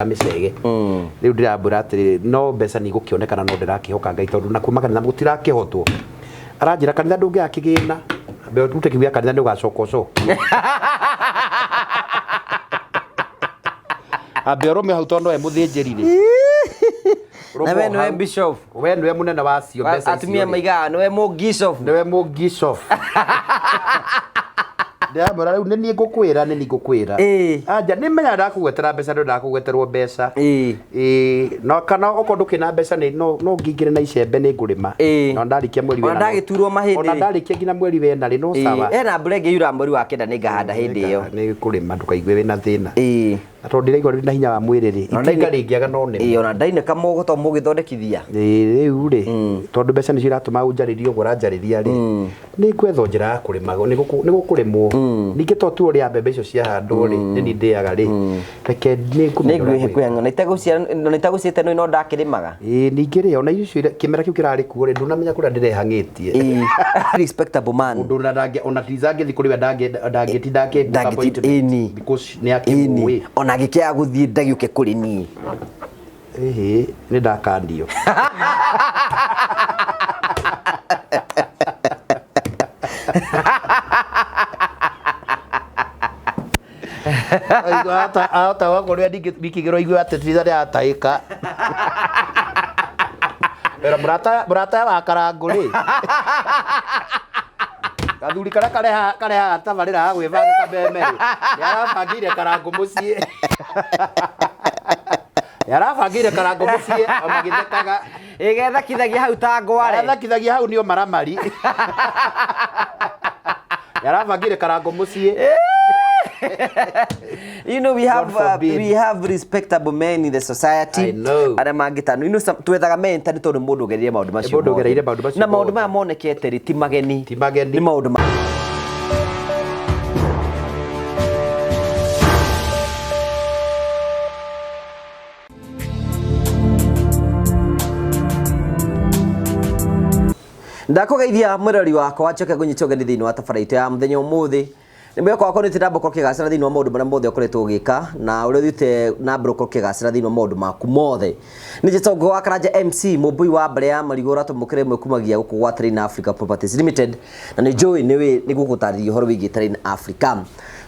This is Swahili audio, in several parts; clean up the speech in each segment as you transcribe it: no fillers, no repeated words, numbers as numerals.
Amicege riu ndirambura atiri no mbeca ni gukionekana no ndirakihoka Ngai tondu na kumaka na gutirakihotwo aranjira kanitha ndungiakigina be utekibia kanitha ni ugacokoco aberome hau tondu e muthinjiri ri na we niwe bishop we niwe munene wa cio mbeca atumia maiga niwe mugishof ndamura riu ni ngukwira anja ni menya ndakugwetera mbeca ndo ndakugweterwo mbeca no kana okondu kina mbeca ni no ngingire na icembe ni ngurima no ndarikia mweri wena ndagiturwo mahindi ona ndarikia ngina mweri wena ri no sawa ena brege yura mweri wa kenda ni ngahanda hindi iyo ni kurima ndukaigue wina thina atondu ndiraigwa na hinya wa mwiri ri itinga ringiaga no ne ona ndaine kamogo to mugithondekithia riu ri tondu mbeca ni ciratuma unjaririo guranjariria ri ni kwetho njira ya kurima ni gukurimwo ningi to tu uri mbembe icio cia handwo ri ni ndiaga ri reke ni ngwihe kwenga na itaguciite no ndakirimaga ningi ri ona icio kimera kiu kirari kuo ri ndunamenya kuria ndirehangitie respectable man undu ona Triza ngithi kuri we ndangitindake because ni akimwe ona gikia guthie ndagiuke kuri ni ni ndakandio ata wako ria ndikigiro igwe ate Triza ria ataika era murata wa Karangu ri kathuri kareha tabarira ha gwibanga kabeme yarabangire Karangu mucii yarabangire Karangu mucii amagithekaga igethakithagia hau ta ngware ethakithagia hau nio maramari yarabangire Karangu mucii. You know, we have respectable men in the society. I know. Ara mangitano you know twethaga men tani tondu mundu gereire maundu macio na maundu maya monekete ri ti mageni ni maundu ndakugeithia mwirori wakwa acoke gunyitogeni thiini wa tabaraitu ya muthenya umuthi nimbe kwa koni tidambo kokigacira thiini wa maundu maria mothe ukoretwo ugika na uria thiite na mbere kokigacira thiini wa maundu maku mothe ni jitongo wa Karanja MC mubui wa mbere ya marigora tumukire mwe kumagia guku gwa Train Africa Properties Limited na ni joy niwe ni gugutariria horo wigi Train Africa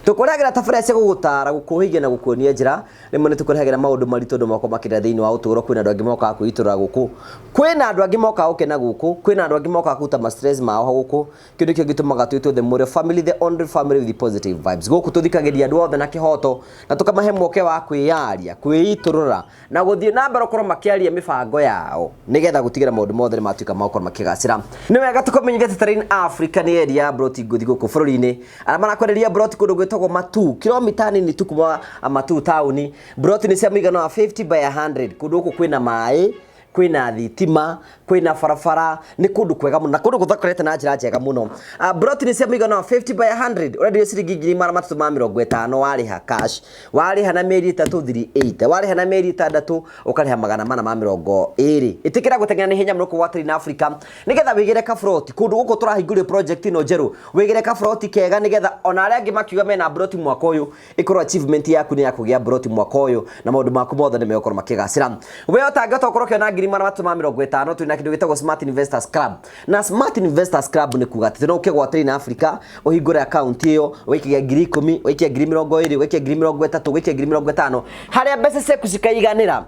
tukoragira tafara cia gugutara gukuhigia na gukuonia njira rimwe ni tukoragira maundu maritu ndo mako makira thiini wa uturo kwina andu angi moka kuitura guku kwina andu angi moka ukena guku kwina andu angi moka kuta ma stress mao guku kindu kio gitumaga twitwo the more family the only family with the positive vibes guku tuthikagiria andu othe na kihoto na tukamahe mwoke wa kwiyaria kwiiturura na guthie na mbere korwo makiaria mibango yao nigetha gutigira maundu mothe ni matuika makoro makigacira ni wega tukomenyithia Train Africa ni area broti guthi guku bururi-ini ara marakwereria broti kundu gwitagwo Matu kilomita ni tukuma Matu town broti ni cia muigana wa 50 by 100 kundu guku kwina mai kwina thitima kwina farafara ni kundu kwega muno na kundu guthakorete na njira njega muno broti ni cia muigana wa 50 by 100 already ciringi 350 wariha cash wariha na mieri 338 wariha na mieri 6 ukariha 420 itikira gutengena ni hinya muno kwa Train Africa nigetha wigire ka froti kundu guku turahingure project ino jeru wigire ka froti kega nigetha ona aria angi makiuga mena broti mwaka uyu ikorwo achievement yaku ni yakugia broti mwaka uyu na maundu maku mothe ni mekorwo makigacira we otangata ukorwo kiona 350 twina kindu gitagwo Smart Investors Club na Smart Investors Club ni kuga ati no ukigwa Train Africa uhingure account iyo wikigia 10,000 wikigia 20,000 wikigia 30,000 wikigia 50,000 haria mbeca ciaku cikaiganira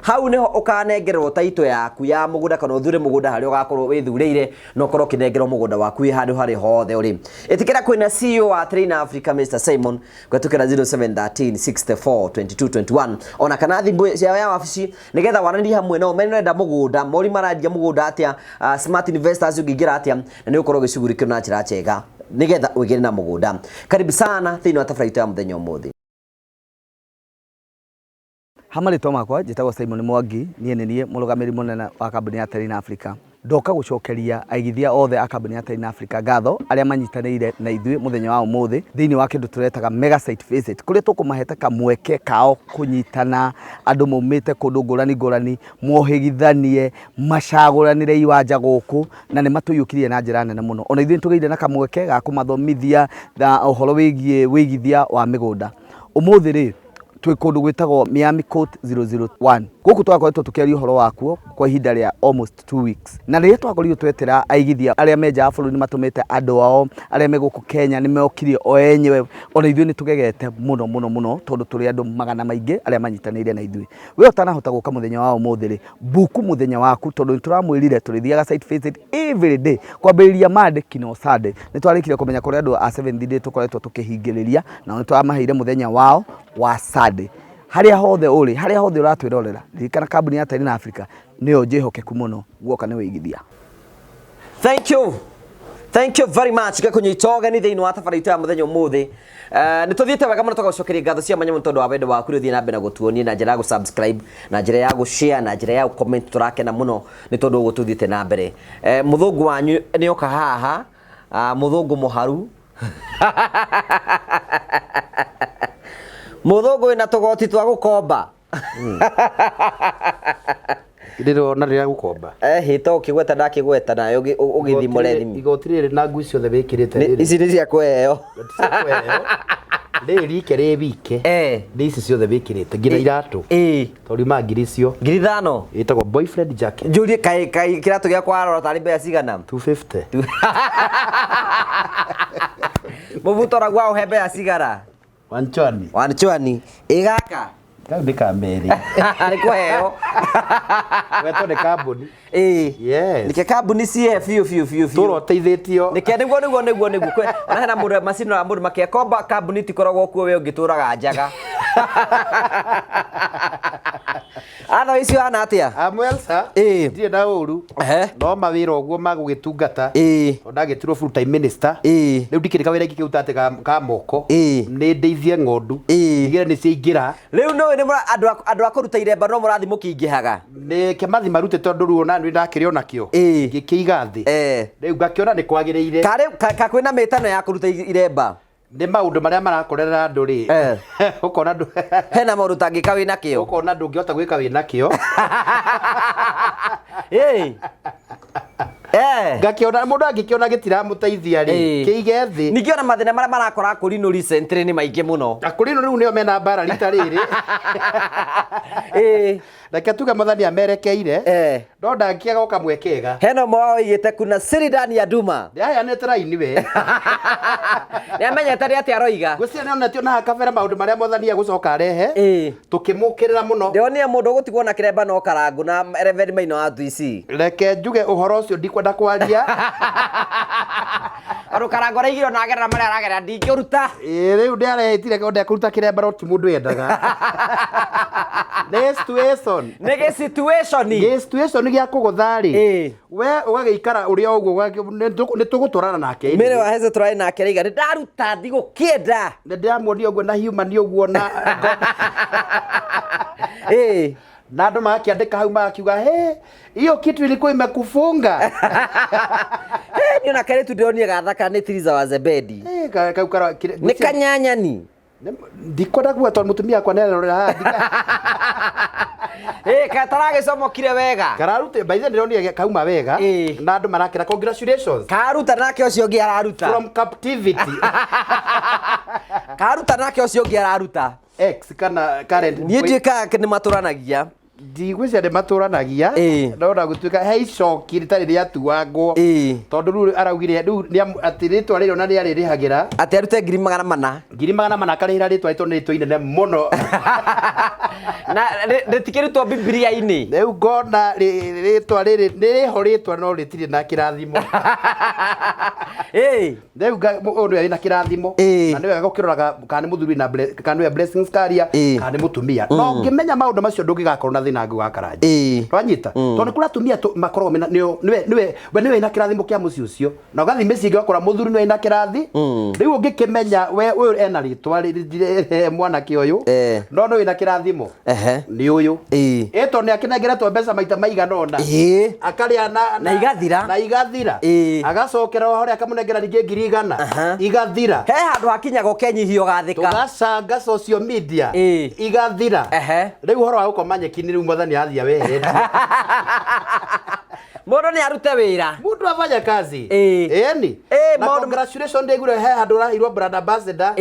hau niho ukanengerwo taito yaku ya mugunda kana uthure mugunda hari ugakorwo withurire no korwo kinengerwo mugunda waku wi handu hari hothe uri itikira kwina CEO wa Train Africa Mr Simon gwetukira 0713642221 ona kana thimbu ya wabici nigetha wanani hamwe no menenda mugunda mori maradia mugunda atia Smart Investors ugingira atia na ni ukorwo gicugurikiro na njira njega nigetha wigire na mugunda karibu sana thiini wa tabaraitu ya muthenya umuthi Hamari to makwa jitagwo Simon Mwangi nie murugamiri munene wa kambuni ya Train Africa ndoka gucokeria aigithia othe a kambuni ya Train Africa gatho aria manyitanire na ithui muthenya wa umuthi thiini wa kindu turetaga mega site visit kuria tukumahete kamweke kao kunyitana andu maumite kundu ngurani mwohigithanie macaguranire iwanja guku na ni matuyukirie na njira nene muno ona ithui tugeire na kamweke ga kumathomithia uhoro wigie wigithia wa migunda umuthi ri twĩ kũndũ gwĩtagwo Miami Court 001 gũkũ twakoretwo tũkĩaria ũhoro wakuo kwa ihinda rĩa almost 2 weeks na rĩrĩa twakorirwo twetera aigithia arĩa me nja ya bũrũri matũmĩte andũ ao arĩa me gũkũ Kenya nĩ mokire o enyewe ona ithuĩ nĩ tũgegete mũno tondũ tũrĩ andũ magana maingĩ arĩa manyitanĩire na ithuĩ we ũtanahota gũka mũthenya wa ũmũthĩ rĩ buku mũthenya waku tondũ nĩ tũramwĩrire tũrĩthiaga site visit every day kwambĩrĩria Monday kinya Sunday nĩ twarĩkire kũmenya kũrĩa andũ a 7th day tũkoretwo tũkĩhingĩrĩria na nĩ twamaheire mũthenya wao wa Sunday haria hothe ũratwĩrorera ririkana kambuni ya Tari na Africa nĩyo njĩhokeku mũno guoka nĩ wĩigithia. Thank you very much gekunyitoga ni thĩinĩ wa tabarĩra ya mũthenya ũmũthĩ nĩ tũthiĩte wega mũno tũgacokeria ngatho cia mwanya mũno tondũ wa wendo waku ũthiĩ na mbere na gũtuonia na njĩra ya gũ-subscribe na njĩra ya gũ-share na njĩra ya gũ-comment tũrakena mũno nĩ tondũ ũguo tũthiĩte na mbere mũthũngũ wanyu nĩ oka haha mũthũngũ mũharu mũthũngũ wĩna tũgoti twa gũkomba ndirona rĩrĩa gũkomba hĩta ũkĩgweta ndakĩgweta nayo ũgĩthimũre thimi igoti rĩrĩ na ngui ciothe wĩkĩrĩte rĩrĩ ici nĩ cia kweheo rĩrĩ rike rĩ wike nĩ ici ciothe wĩkĩrĩte nginya iratũ tondũ ma ngiri icio 5,000 ĩtagwo boyfriend jacket njũrie kaĩ kĩratũ gĩa kwarora tarĩ mbeca cigana 250 mũbuto ragwa ũhe mbeca cigara wanchwani igaka Kau nĩ kameri. Nĩ kũheo. Wetwo nĩ kambuni. Yes. Nĩke kambuni cie biũ. Tũroteithĩtio. Nĩke nĩguo. Ona hena mũndũ macini na mũndũ makĩkomba kambuni tikoragwo kuo we ũngĩtũraga njaga. Ana icio ana atia? Amwelsa. Ndirĩ na ũru. No mawĩra ũguo magũgĩtungata. Ndagĩtirwo full time minister. Rĩu ndikĩrĩ kawĩra ingĩ kĩutate ka moko. Nĩ ndeithie ng'ondu. Ndigĩre nĩ ciaingĩra. Rĩu no nĩ andũ akũruta iremba no mũrathi mũkĩingĩhaga. Nĩ kĩmathi marute tondũ ruo na nĩ ndakĩrĩo nakĩo. Ngĩkĩiga thĩ. Rĩu ngakĩona nĩ kwagĩrĩire. Ka kwĩna mĩtano ya kũruta iremba. Nĩ maũndũ marĩa marakorera andũ rĩ. Ũkona andũ hena maũndũ tangĩka wĩ nakĩo. Ũkona ndũngĩhota gwĩka wĩ nakĩo. Ngakĩona mũndũ angĩkĩona gĩtiramũteithia rĩ kĩige thĩ. Ningĩ ona mathĩna marĩa marakora akũrinũ recently nĩ maingĩ mũno. Akũrinũ rĩu nĩo mena mbara rita rĩrĩ. Reke tuge Mwathani amerekeire. No ndangĩaga ũkamwe kega. Hena mwa oigĩte kuna siri ndani ya nduma. Nĩaheanĩte raini we. Nĩamenyete rĩ atĩ aroiga. Gwĩciria nĩonetio na hakabere maũndũ marĩa Mwathani agũcoka arehe. Tũkĩmũkĩrĩra mũno. Ndĩonire mũndũ ũgũtigwo na kĩremba no Karangu na Reverend Maina wa Triza. Reke njuge ũhoro ũcio ndikwenda kwaria. Andũ Karangu araigire na agerera marĩa aragerera ndingĩruta. Rĩu ndĩarehitire kaũndũ kũruta kĩremba no ti mũndũ yendaga. Nĩ situation gĩa kũgũtha rĩ. We ũgagĩikara ũrĩa ũguo nĩ tũgũtwarana nake. Mĩrĩ wa heze tũrarĩ nake rĩiga nĩ ndaruta ndigũkĩenda. Nĩ ndĩramuonia ũguo na human ũguo na na andũ makĩandĩka hau makiuga hiyo kitu ilikuwa imekufunga. Niona kale tudionie gathaka nĩ Triza wa Zebedi. Kaukara nĩ kanyanyani. Ndikwenda kuwa tondũ mutumia akwa nĩarerorera haha. Kataragĩcomokire wega. Kararute by the way kauma wega na andũ marakĩra congratulations. Karuta nake ũcio ũngĩ araruta. From captivity. Karuta nake ũcio ũngĩ araruta. Ex kana current. Niĩ ndĩka nĩ matũranagia. Ndigwĩciria nĩ matũranagia. Ndona gũtuĩka he icoki rĩtarĩ rĩatuagwo. Tondũ rĩu araugire rĩu atĩ rĩtwa rĩrĩ ona nĩarĩrĩhagĩra. Atĩ arute 400,000. 400,000 akarĩhĩra rĩtwa rĩtwa nĩ rĩtwa inene mũno. Na rĩtikĩrĩtwo Bibilia-inĩ. Rĩu ngona rĩtwa rĩrĩ nĩrĩho rĩtwa no rĩtirĩ na kĩrathimo. Rĩu ũndũ wĩ na kĩrathimo. Na nĩ wega gũkĩroraga kana nĩ mũthuri na kana nĩ blessings career kana nĩ mũtumia. No ngĩmenya maũndũ macio ndũngĩgakorwo na thĩna ngũ wakaraji. Twanyita. Tondũ kũrĩa atumia makoragwo mena nĩwe ina kĩrathimo kĩa mũciĩ ũcio. Na ũgathi mĩciĩ ĩngĩkorwo mũthuri nĩwe ina kĩrathi. Rĩu ũngĩkĩmenya we ũyũ ena rĩtwa mwanake ũyũ. No nĩwe ina kĩrathimo. Nĩ ũyũ. Eto nĩ akĩnengeretwo mbeca maita maigana ona. Akarĩa na igathira. Agacokera hore akamũnengera ningĩ 100,000. Igathira. He handũ hakinyagwo kenyihio gathĩka. Tũgacanga social media. Igathira. Rĩu horo wa gũkoma nyeki-inĩ rĩu Mwathani athia weheretie. Mundu ni arute wira. Mundu afanya kazi. Ni. Na congratulations ndegure he handu rahirwo brand ambassador.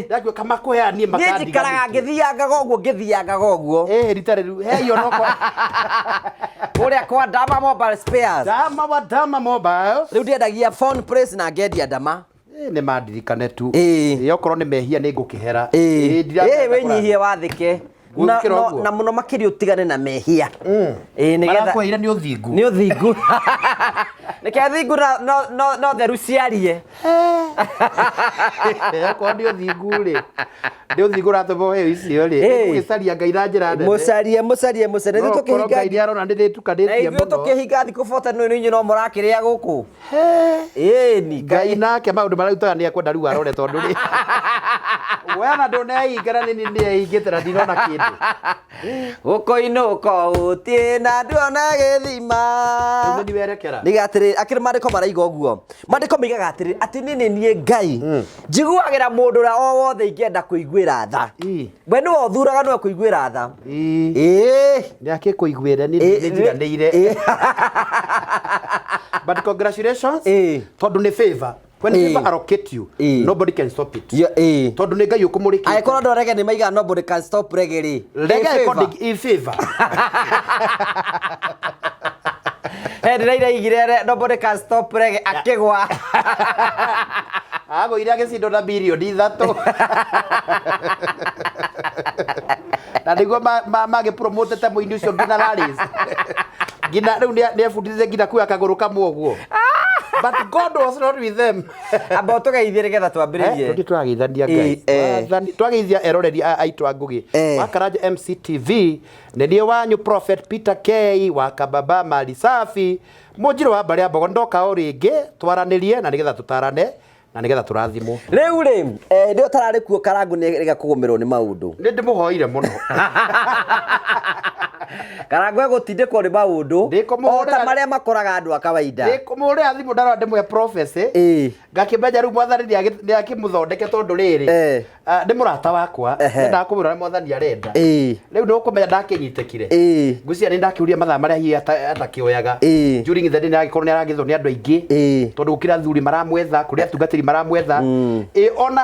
Ndakio kama kuheania makadi. Ni jikaraga ngithianga goguo. Ritare he yo noko. Uria kwa Dama Mobile Spares. Dama Mobile. Riu ndiendagia phone place na ngendia Dama. Nĩ mandirikane tu. Okorwo nĩ mehia nĩ ngũkĩhera. Wĩnyihie wathĩke. Na muno makĩria ũtigane na mehia. Marakwĩire nĩ ũthingu. Nĩ ũthingu. Nĩkĩ thingu no theru ciarie. Okorwo nĩ ũthingu rĩ. Nĩ ũthingu ũratũbohe icio rĩ. Ũgĩcaria Ngai na njĩra nene. Mũcarie. Ithuĩ tũkĩhinga. Ngai nĩ arona nĩ ndĩtukanĩtie mũno. Ithuĩ tũkĩhinga thikũ 49 inyuĩ no mũrakĩrĩa gũkũ. Ni Ngai nake maũndũ marutaga nĩ akwenda rĩu arore tondũ rĩ. Wena ndũneingĩra nĩ ehingĩte na ndirona kĩndũ. Gũkũinũka ũtie na ndũona gĩthima. Nĩ werekera. Nĩgatĩrĩ akĩrĩ mandĩko maraiga ũguo. Mandĩko migaga atĩrĩ atĩ nĩ Ngai. Njiguagĩra mũndũ ũrĩa o wothe ingĩenda kũiguĩra tha. We nĩwe ũthuraga nĩwe kũiguĩra tha. Nĩ akĩkũiguĩre nĩ njiganĩire. But congratulations. Tondũ nĩ favor. When favor allocate you, nobody can stop it. Tondu nĩ Ngai ũkũmũrĩkia. Angĩkorwo ndo rege nĩ maiga nobody can stop rege rĩ. Rege in favor. Ndĩraigire nobody can stop rege akĩgwa. Agũire agĩcindwo na bilioni 3. Na nĩguo magĩpromotete mũini ũcio nginya rallies. Nginya rĩu nĩ ebundithĩtie nginya kuoya kagũrũ kamwe ũguo. But God was not with them. Amba tugeithie getha twambĩrĩrie. Twageithania Ngai. Twageithia eroreri aitũ a Ngũgĩ wa Karanja MCTV. Nĩ niĩ wanyu Prophet Peter K wa Kababa Mali Safi. Mũnjiro wa Mbarĩ Mbogo ndoka o rĩngĩ twaranĩrie na nĩgetha tũtarane na nĩgetha tũrathimwo. Rĩu rĩ ndio tararĩ kuo Karangu nĩrega kũgũmĩrwo nĩ maũndũ. Nĩ ndĩmũhoire mũno. Karangu egũtindĩkwo nĩ maũndũ o ta marĩa makoraga andũ a kawaida. Ndĩkũmũhũrĩra thimũ ndarora ndĩmũhe prophecy. Ngakĩmenya rĩu mwathani nĩ akĩmũthondeke tondũ rĩrĩ nĩ mũrata wakwa ndakũmwĩra mwathani arenda. Rĩu nĩ ũkũmenya ndakĩnyitekire. Ngwĩciria nĩ ndakĩũria mathaa marĩa hihi atakĩoyaga. During the day nĩ agĩkorwo nĩ aragĩthwo nĩ andũ aingĩ tondũ gũkĩra athuri maramwetha kũrĩa atungatĩri maramwetha.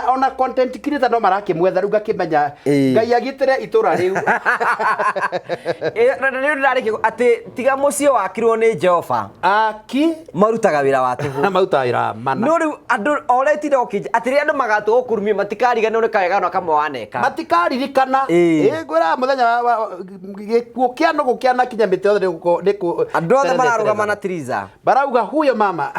Ona content creator no marakĩmwetha rĩu ngakĩmenya Ngai agitĩre itũra rĩu. Rĩu ndarĩkĩ atĩ tiga mũciĩ wakirwo nĩ Jehova. Marutaga wĩra wa tũhũ. Marutaga wĩra mana. No rĩu andũ oretire okĩnja atĩ rĩrĩa andũ magatwo gũkurumia matikariganĩrwo nĩ kawega kamwe waneka. Matikaririkana. Ngwĩra mũthenya gĩkuũ kĩa no gũkĩana kinya mĩtĩ yothe nĩ andũ othe mararũgama na Triza. Barauga huyo mama.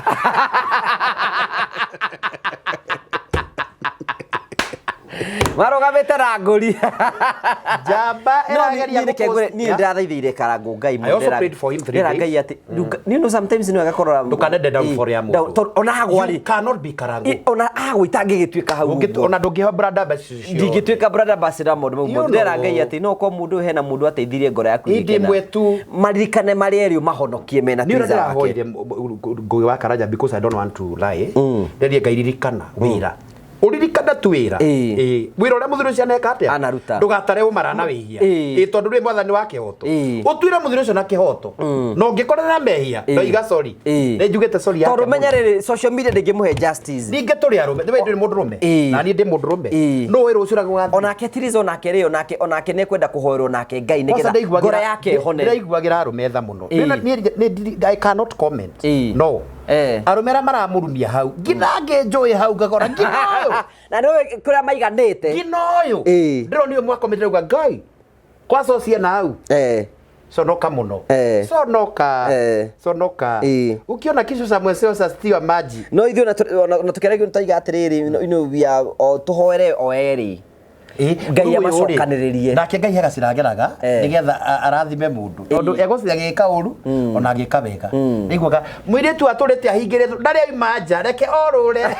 Marogamete na ngũri. Jamba erageria gũkũra. Niĩ ndathaithĩire Karangu Ngai I also prayed for him 3 days. Ngai ati you know sometimes no agakorora ndũkanende down for ya mũndũ. Ona agwari. You cannot be Karangu. Ona agwĩta ngĩgĩtuĩka hau. Ona ndũngĩha brother ambassador. Ndingĩtuĩka brother ambassador mũndũ mau. Ndera Ngai ati no kwa mũndũ hena mũndũ ateithirie ngoro yaku ikena. Ndĩ mwetu. Maririkane marĩ erĩ mahonokie mena Triza wake. Ngũgĩ wa Karanja because I don't want to lie. Nderie Ngai ririkana wĩra. Uririkana tu wĩra. Wĩra ũrĩa mũthuri ũcio aneka atĩa? Anaruta. Ndũgatare ũmara na wĩhia. Tondũ rĩ mwathani wa kĩhoto. Ũtuire mũthuri ũcio na kĩhoto. No ngĩkorera mehia. Ndoiga sorry. Nĩ njugĩte sorry yake. Tondũ menya rĩrĩ social media ndĩngĩmũhe justice. Ningĩ tũrĩ arũme. Nĩ ndĩ mũndũ rũme. Na niĩ ndĩ mũndũ rũme. No wĩra ũcio ũragũgathiĩ. Onake Triza onake rĩ onake nĩ kwenda kũhoerwo nake Ngai nĩgetha ngoro yake hone. Ndĩraiguagĩra arũme tha mũno. I cannot comment. No. Arũmera maramũrumia hau. Ngina ngĩnjũĩ hau ngagora ngina ũyũ. Na nĩwe kũrĩa maiganĩte. Ngina ũyũ. Ndĩronire mwakomete uga Ngai. Kwa socia na hau. Sonoka muno. Sonoka. Ukiona kisho cha mweseo sa stiwa maji. No ithuĩ na tũkĩragio tũtaiga atĩrĩrĩ we are tũhoere o erĩ. Ngai amacokanĩrĩrie. Nake Ngai agacirageraga nĩgetha arathime mũndũ. Tondũ egũciria gĩka ũru ona gĩka wega. Nĩguoga mũirĩtu atũrĩte ahingĩrĩtwo ndarĩ oima nja reke orũre.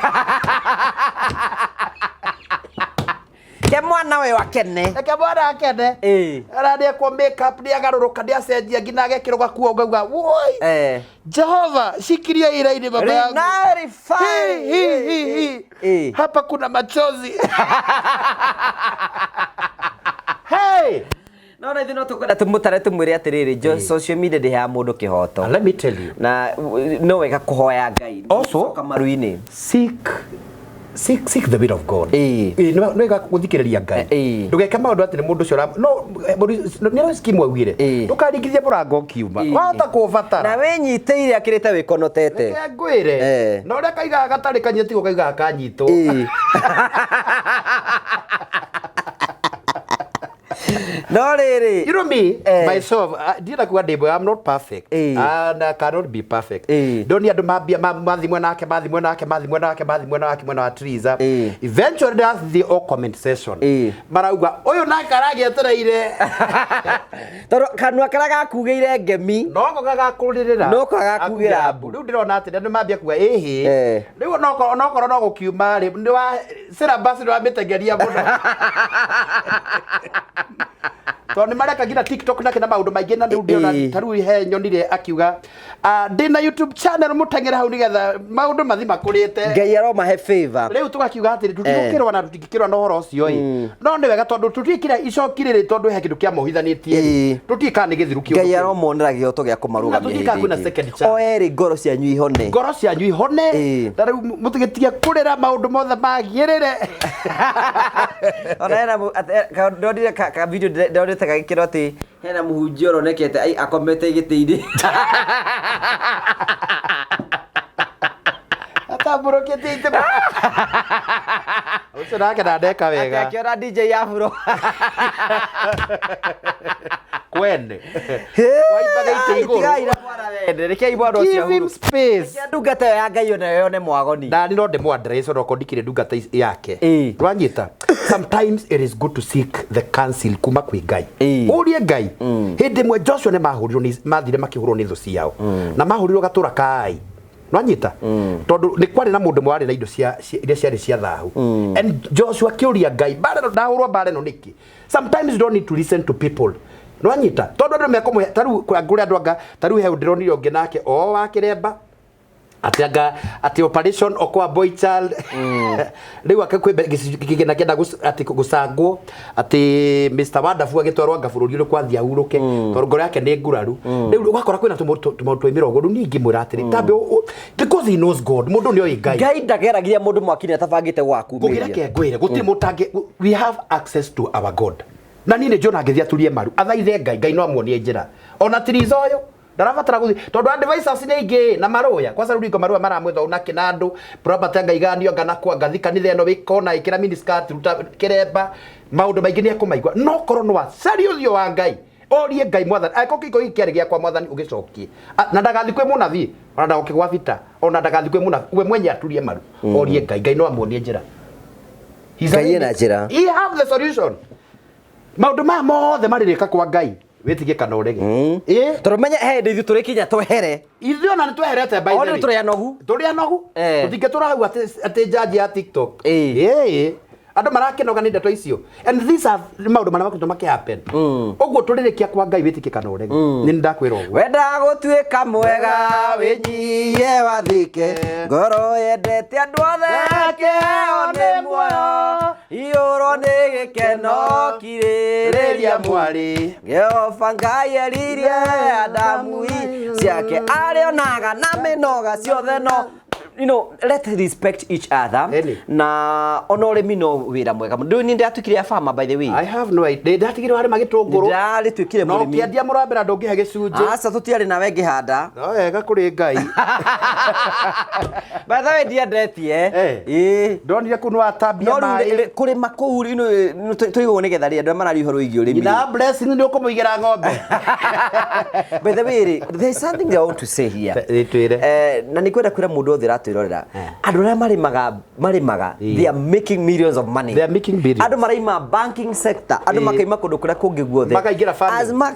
Ke mwana we wakene. Reke mwana akene. Arandĩa kwa make up nĩ agarũrũka nĩ acenjia nginya agekĩrwo gakuo ngauga woi. Jehova shikilia iraini baba yangu. Hapa kuna machozi. Hey! No na thino tukwenda tumutare tumwire atiriri social media de ha mundu kihoto. Let me tell you. Na no wega kuhoya Ngai. Also kamaruini. Seek the will of God. No wega guthikiriria Ngai. Ndugeka maundu atiri mundu cio no no skimu agwire. Ndukaringithia murango kiuma. Wahota kuvatara. Na wenyiteire akirite wikonotete. Reke ngwire. No ria kaiga gatari kanyeti go kaiga kanyito. No really. You know me, myself, I'm not perfect. And I cannot be perfect. Don't need to be mwana Triza. Eventually that's the all comment session. Marauga, oyo nakaragia tereire. Toro kanwa karaga kugeire ngemi. No ko gagakuririra. No ko gagakugira abu. Riu ndirona ati ndio mambia kuga riu no gukiuma ri ndi wa syllabus ndo amitegeria muno. To ni mareka gina TikTok na kina maundu maingi na riu ndiona taru he nyonire akiuga ndina YouTube channel mutengera hau nigetha maundu mathi makurite Ngai aro mahe favor riu tugakiuga ati tutigukirwa na tutigikirwa na horo ucio no ni wega tondu tutikira icokirire tondu he kindu kia mohithanitie tutika ni githiru kio Ngai aro monera gioto gia kumarugamia tutika kuna second chance o eri ngoro cianyu ihone taru mutigitie kurira maundu mothe magirire ona na ndodire ka video ndodire gagikiro ati hena muhunjio ronekete ai akomete igiti-ini ataburokete ite ucio nake ndandeka wega akiora DJ Afro kwende waibaga ite iguru tigaira mwana wende reke ibwaro cia huru space ndungata ya Ngai ona yo ne mwagoni ndani no ndemwa ndreso no kondikire ndungata yake rwanyita sometimes it is good to seek the counsel kuma kwi Ngai urie Ngai hindi mwe Joshua ne mahuriro ni mathire makihurwo ni thu ciao na mahuriro gatura kai nwanyita tondu ni kwari na mundu mwari na indo cia iria ciari cia thahu and Joshua kiuria Ngai bare no ndahurwo bare no niki sometimes you don't need to listen to people nwanyita tondu ndu mekomuhe taru ngure andu anga taru he ndironi yonge nake o wa kiremba ati operation okwa boy child riu akakwembe gigena kenda ati gusangwo ati Mr. Wonderful agitwarwa ngabururi uri kwathia huruke tondu ngoro yake ni nguraru riu ugakora kwina tumaundu imirogo ru ningi muratiri tambe because he knows God mundu ni oi Ngai ndageragiria mundu mwakini atabangite gwaku kugira ke ngwire guti mutange we have access to our God na nini Jona ngithia turie maru athaithe Ngai no amuonie njira ona Triza uyu ndarabatara guthi tondu advisors ni ingi na Muraya kwa sababu iko Muraya maramwetha una kinandu property ngaiganio ngana kwa ngathi kanitha eno wikona ikira miniskirt ruta kiremba maundu maingi ni akumaigwa no korwo no serious yo wa Ngai orie Ngai mwathani aiko kiko kiari gia kwa mwathani ugicokie na ndagathi kwe munathi ona ndagokigwa vita ona ndagathi kwe munathi we mwenye aturie maru orie Ngai no amuonie njira Ngai ena njira he have the solution maundu ma mothe maririka kwa Ngai wetige kana urege turumenya he ndithi turikinya twehere ithio na tweherete by the way turi anogu tutige turahau ati jaji ya TikTok andu marakenoga ni ndeto icio and these are maundu mana makutuma ke happen ogwo turirikia kwa Ngai wetige kana urege ni ndakwira ogwo wenda gutuika mwega winyie wathike ngoro yendete andu othe ke one muoyo ioro ni gikeno kiririria mwari Jehova Ngai eririe Adamu ciake arionaga na minoga ciothe no you know, let's respect each other. Na onore mino wira mwega. Ndu ni ndatukire farmer by the way. I have no idea. Ndatukire hari magitunguru. Ndari tukire murimi. No kiandia murambira ndungihe gicunje. Asa tutiari nawe ngihanda. No wega kuri Ngai. By the way dia ndetie. Ndonire kunu atambia mai. Kuri makuru ino tuigo ni getharia andu marari horo igi urimi. Na blessing ni ukumuigira ng'ombe. By the way, there's something I want to say here. Na nikwenda kwira mundu othe twirorera andu aria marimaga they are making millions of money. They are making billions. Andu maraima banking sector andu makaima kundu kuria kungi guothe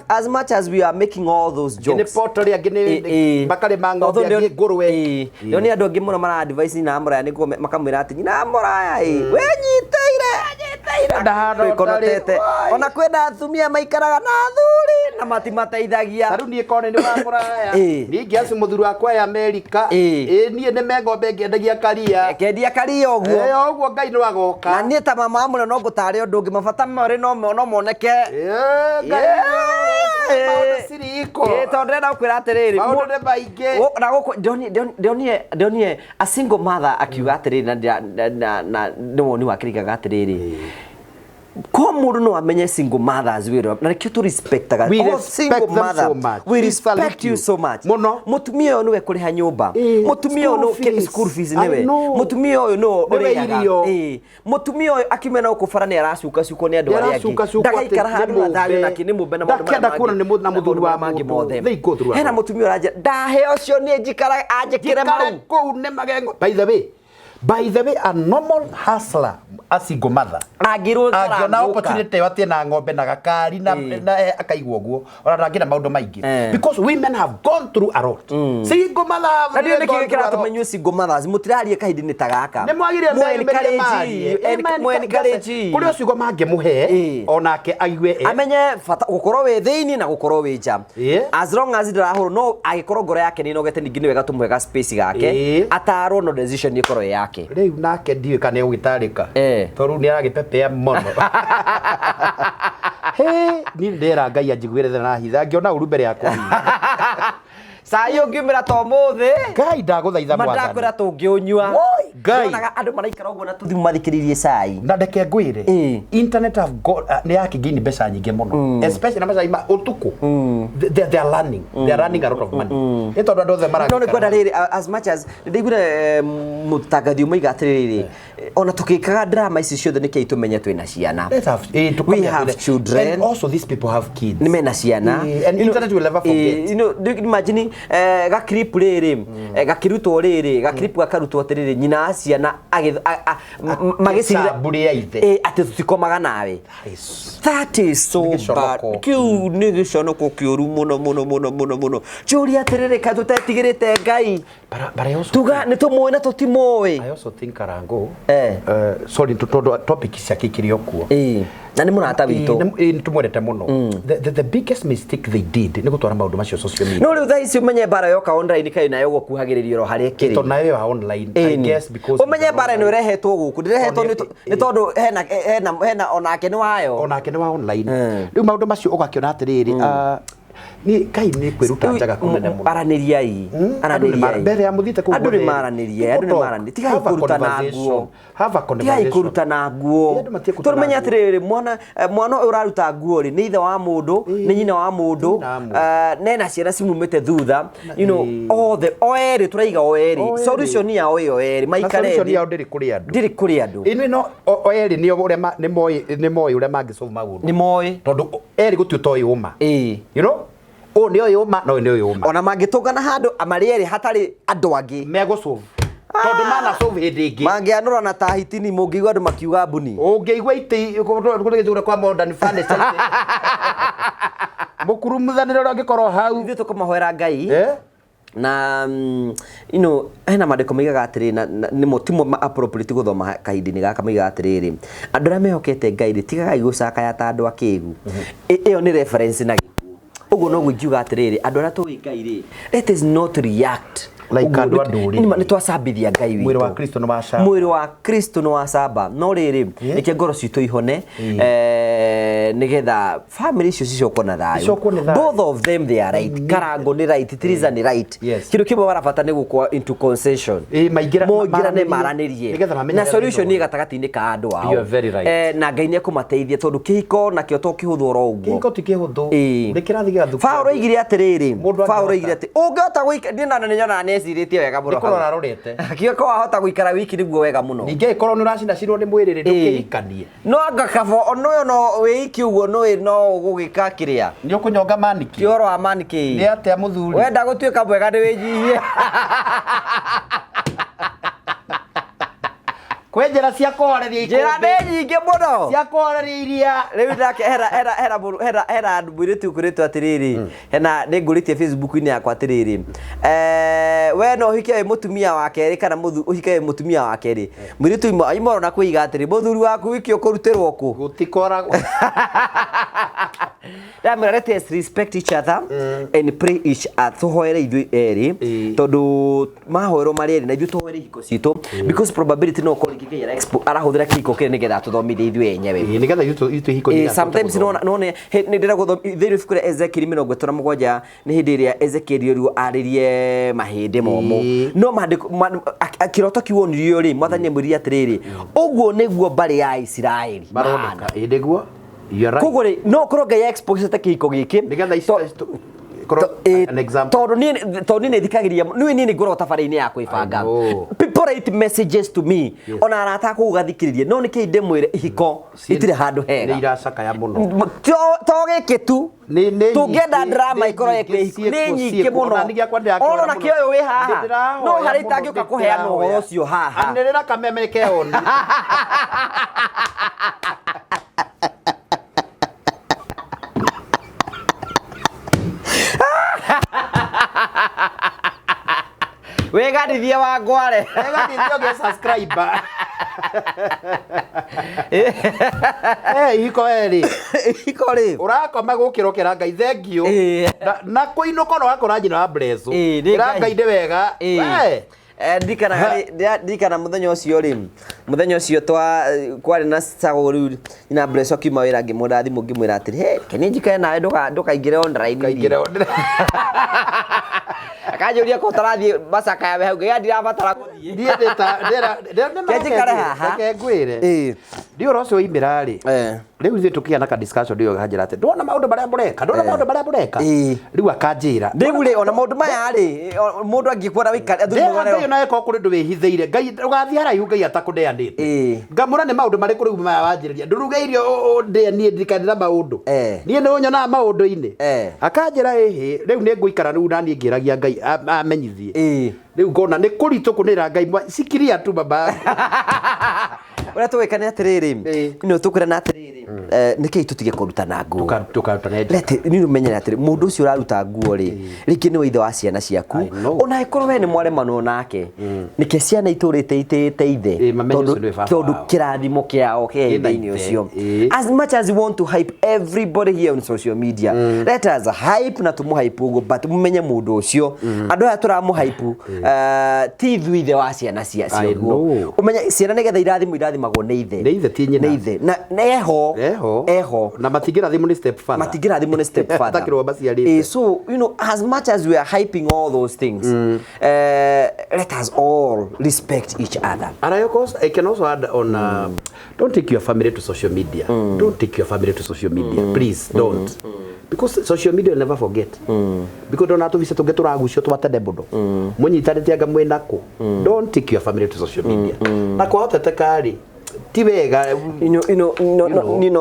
as much as we are making all those jokes ni portal agine bakare manga ngi ngurwe yo ni andu ngi muno mara advice na Muraya ni makamwira ati na Muraya wenyiteire ndahano konotete ona kwenda atumia maikaraga na thuri na matimateithagia taru nie kone ni wa Muraya ni ngiaci muthuru akwa ya Amerika nie ne mengombe ngendagia karia kendia karia oguo oguo Ngai no agoka na nie ta mama mure no ngutare undu ngi mabata mari no moneke Ngai siriko tondu ndenda gukwira atiriri maundu ne baingi na guku Donie a single mother akiuga atiriri na ndimoni wakirigaga atiriri ko mundu no amenye single mothers wiro na kio tu respect aga single mother we respect you so much mutumia uyu niwe kuriha nyumba mutumia uyu no school fees niwe mutumia uyu no uriaga mutumia uyu akimena ukufara ni aracuka cuko ni andu ari angi ndagaikara handu athayo na kini mumbe na mundu ndakenda kuona ni mundu na muthuru wa mangi mothe hena mutumia uranja ndahe ucio ni njikara anjikire mau ko ne magengo by the way a normal hustler a single mother agiona opportunity watie na ngombe na gakari na akaigwa guo ona ndangina maundu maingi because women have gone through a lot single mother na ndio nikikira tumenyu single mothers mutirarie kahindi ta gaka ne mwagire encourage kuri ucio mange muhe onake aigwe amenye fata gukorwo we thiini na gukorwo we nja as long as ndirahuru no agikorwo ngoro yake ni nogete ningi ni wega tumwega space gake atarwo no decision ni korwo yake riu nake ndiwe kana ugitarika toru ni aragipepea mono ni ndera Ngai anjiguire thana hitha ngiona uru mbere yakwa sayo ngimira to muthe Ngai ndaguthaitha mwathani madakwira tungiunywa Ngai andu maraikara uguo na tuthimu mathikiririe cai na ndeke ngwire internet have got ni yakigini mbeca nyingi muno especially na mbeca utuku they are running a lot of money ito ndo the mara no ni kwenda riri as much as ndigure mutagathi umiga atiriri ona tukikaga drama ici ciothe niki itumenye twina ciana we have children and also these people have kids ni mena ciana and internet will never forget you know imagine ga clip riri ga kiruto riri ga clip gakarutwo atiriri nyina aciana magisira buri ya ithe ati tutikomaga nawe that is so bad kiu ni giconoko kiuru muno juri atiriri ka tutetigirite Ngai tuga ni tumwona tutimoe I also think Karangu sorry topic ciakikirio kuo na ni murata witu ni tumwendete muno the biggest mistake they did ni gutwara maundu macio social media no riu thaici umenye bara yoka online kai nayo gukuhagiririo ro hari kiri to nayo wa online I guess because umenye bara ni urehetwo guku ndirehetwo ni tondu hena onake ni wayo online riu maundu macio ugakiona atiriri ni kai ni kwiruta njaga kunene muno araniriai mbere ya muthite ku andu ni maranirie tiga ikuruta na nguo have a conversation tiga ikuruta na nguo turumenya atiriri mwana uraruta nguo ri ni ithe wa mundu ni nyina wa mundu nena ciana cimumite thutha you know all the oeri turaiga oeri solution ya oeri maikare solution ya ndiri kuri andu ino no oeri ni ure ni moi ure mangi solve maundu ni moi tondu eri gutu toi uma you know o ni oyuma no ni oyuma ona mangitungana handu amarieri hatari andu angi mego solve tondu mana solve hindingi mangianura na tahitini mungigwa andu makiuga mbuni ungiigwa iti kugira kwa modern furniture mukurumuthanire ro ngikorwo hau ithu tukumahwera Ngai na you know hena mandiko maigaga atiri ni mutimo appropriate guthoma kahindini gaka maigaga atiriri andu aria mehokete Ngai tigaga igucaka ya ta andu akigu iyo ni reference na ugo no gukiuga atiriri andu aria tuwi Ngai ri let is not react like andu anduri ni twacambithia Ngai witu mwiri wa Kristo no wacamba mwiri wa Kristo no wacamba no riri nike ngoro citu ihone nigetha family icio cicokwo na thayu both of them they are right Karangu ni right Triza ni right kindu kimwe barabata ni gukwa into concession mogira ne maranirie na solution ni gatagati-ini ka andu ao na Ngai ni kumateithia tondu kihiko na kio to kihuthu ro uguo kihiko ti kihuthu ni kirathi gia thuku Paulo igire atiriri Paulo igire ati ungehota guika ndina na nyona neciritie wega muno ikorora rorete kio ko ahota guikara wiki niguo wega muno ninge ikorwo ni uracina cirwo ni mwiriri ndukirikanie no ngakabo ono no wiki uguo no gugika kiria ni ukunyonga maniki kioro wa maniki ni atia muthuri wenda gutuika mwega ndi wijihie Kwe njĩra cia kũhoreria ikũmbĩ. Njĩra nĩ nyingĩ mũno. Cia kũhoreria iria. Rĩu ndake hera mũirĩtu ũkũrĩtwo atĩrĩrĩ. Hena nĩngũrĩtie Facebook-inĩ yakwa atĩrĩrĩ. We no ũhike mũtumia wa kerĩ kana ũhike mũtumia wa kerĩ. Mũirĩtu imorona kũiga atĩrĩ mũthuri waku wiki ũkũrutĩrwo kũ. Gũtikoragwo. Let us respect each other and pray each other. Tũhoere ithuĩ erĩ tondũ mahoerwo marĩ erĩ na ithuĩ tũhoere ihiko citũ because probability no ũkorwo kĩgĩra expo arahũthĩra kĩhiko kĩrĩ nĩgetha tũthomithie ithuĩ enyewe. Nĩgetha ithuĩ ihiko nĩ. Sometimes no nĩ ndĩra gũthomithia thĩinĩ fikira Ezekiel 37 nĩ hĩndĩ ĩrĩa Ezekiel rĩu arĩrie mahĩndĩ momũ. No kĩroto kiwonirio rĩ mwathani mũria atĩrĩrĩ ũguo nĩguo mbarĩ ya Isiraeli. Maroneka ĩndĩguo. Koguo rĩ no korwo Ngai expose ta kĩhiko gĩkĩ nĩgetha an example. Tondũ nĩ thikagĩria nĩ ngorwo tabarĩinĩ ya kwĩbanga. People write messages to me ona arata kũgathikĩrĩria no nĩ kĩĩ ndĩmwĩre ihiko itirĩ handũ hega. Nĩ iracakaya mũno. To gĩkĩ tu tũngĩenda drama ikorwo nĩ nyingĩ mũno. Ona kĩoyo wĩ haha no harĩ itangĩũka kũheana ũhoro ũcio haha. Anĩrĩra kameme keoni. Wegadithia wa ngware. Wegadithia ũgĩ subscriber. Ihiko rĩ. Ihiko rĩ. Ũrakoma gũkĩrokera Ngai thengio. Na kũinũka no wakora njina wa Blesso. Ĩra Ngai ndĩ wega. Ndikana mũthenya ũcio rĩ mũthenya ũcio kwarĩ na sago rĩu ina Blesso akiuma wĩra ngĩmũra thimũ ngĩmwĩra atĩrĩ he kene njikare nawe ndũkaingĩre online. Akanjũria ko tarathiĩ macaka yawe hau ngai ndirabatara gũthiĩ. Ndiĩ Kĩnjikare haha. Ngwĩre. Ndiũra ũcio oimĩra rĩ. Rĩu ithuĩ tũkĩana ka discussion ndio kanjĩra atĩ ndona maũndũ marĩa mũreka rĩu akanjĩra rĩu rĩ ona maũndũ maya rĩ mũndũ angĩkwona wĩikare Ngai na eko kũrĩ ndũ wĩhithĩire Ngai ũgathiĩ haraihu Ngai atakũndeanĩte ngamũra nĩ maũndũ marĩkũ rĩu maya wanjĩrĩria ndũrugeirio niĩ ndikanĩra maũndũ niĩ nĩ ũnyonaga maũndũ-inĩ akanjĩra ĩhĩ rĩu nĩ ngũikara rĩu na niĩ ngĩragia Ngai amenyithie rĩu ngona nĩ kũritũ kũnĩra Ngai sikiria tu baba ũrĩa tũgĩkane atĩrĩrĩ nĩ tũkwĩrana atĩrĩrĩ nĩkĩĩ tũtige kũrutana nguo nĩ ũmenyere atĩrĩ mũndũ ũcio ũraruta nguo rĩ rĩngĩ nĩ ithe wa ciana ciaku ona ĩkorwo we nĩ mwaremanwo nake nĩkĩ ciana itũrĩte itĩĩte ithe tondũ kĩrathimo kĩao kĩa ithe-inĩ ũcio. As much as we want to hype everybody here on social media let us hype na tũmũhype ũguo but mũmenye mũndũ ũcio andũ aya tũramũhype ti ithuĩ ithe wa ciana ciaguo ũmenye ciana nĩgetha irathimagwo nĩ ithe ti nyina na eho na matingĩrathimwo nĩ step father so you know as much as we are hyping all those things let us all respect each other. And I can also add on don't take your family to social media. Don't take your family to social media. Please don't. Because social media will never forget. Because don't have to visit to get to Ragushio to attend the bodo. When you tell the don't take your family to social media. Nako hata takari.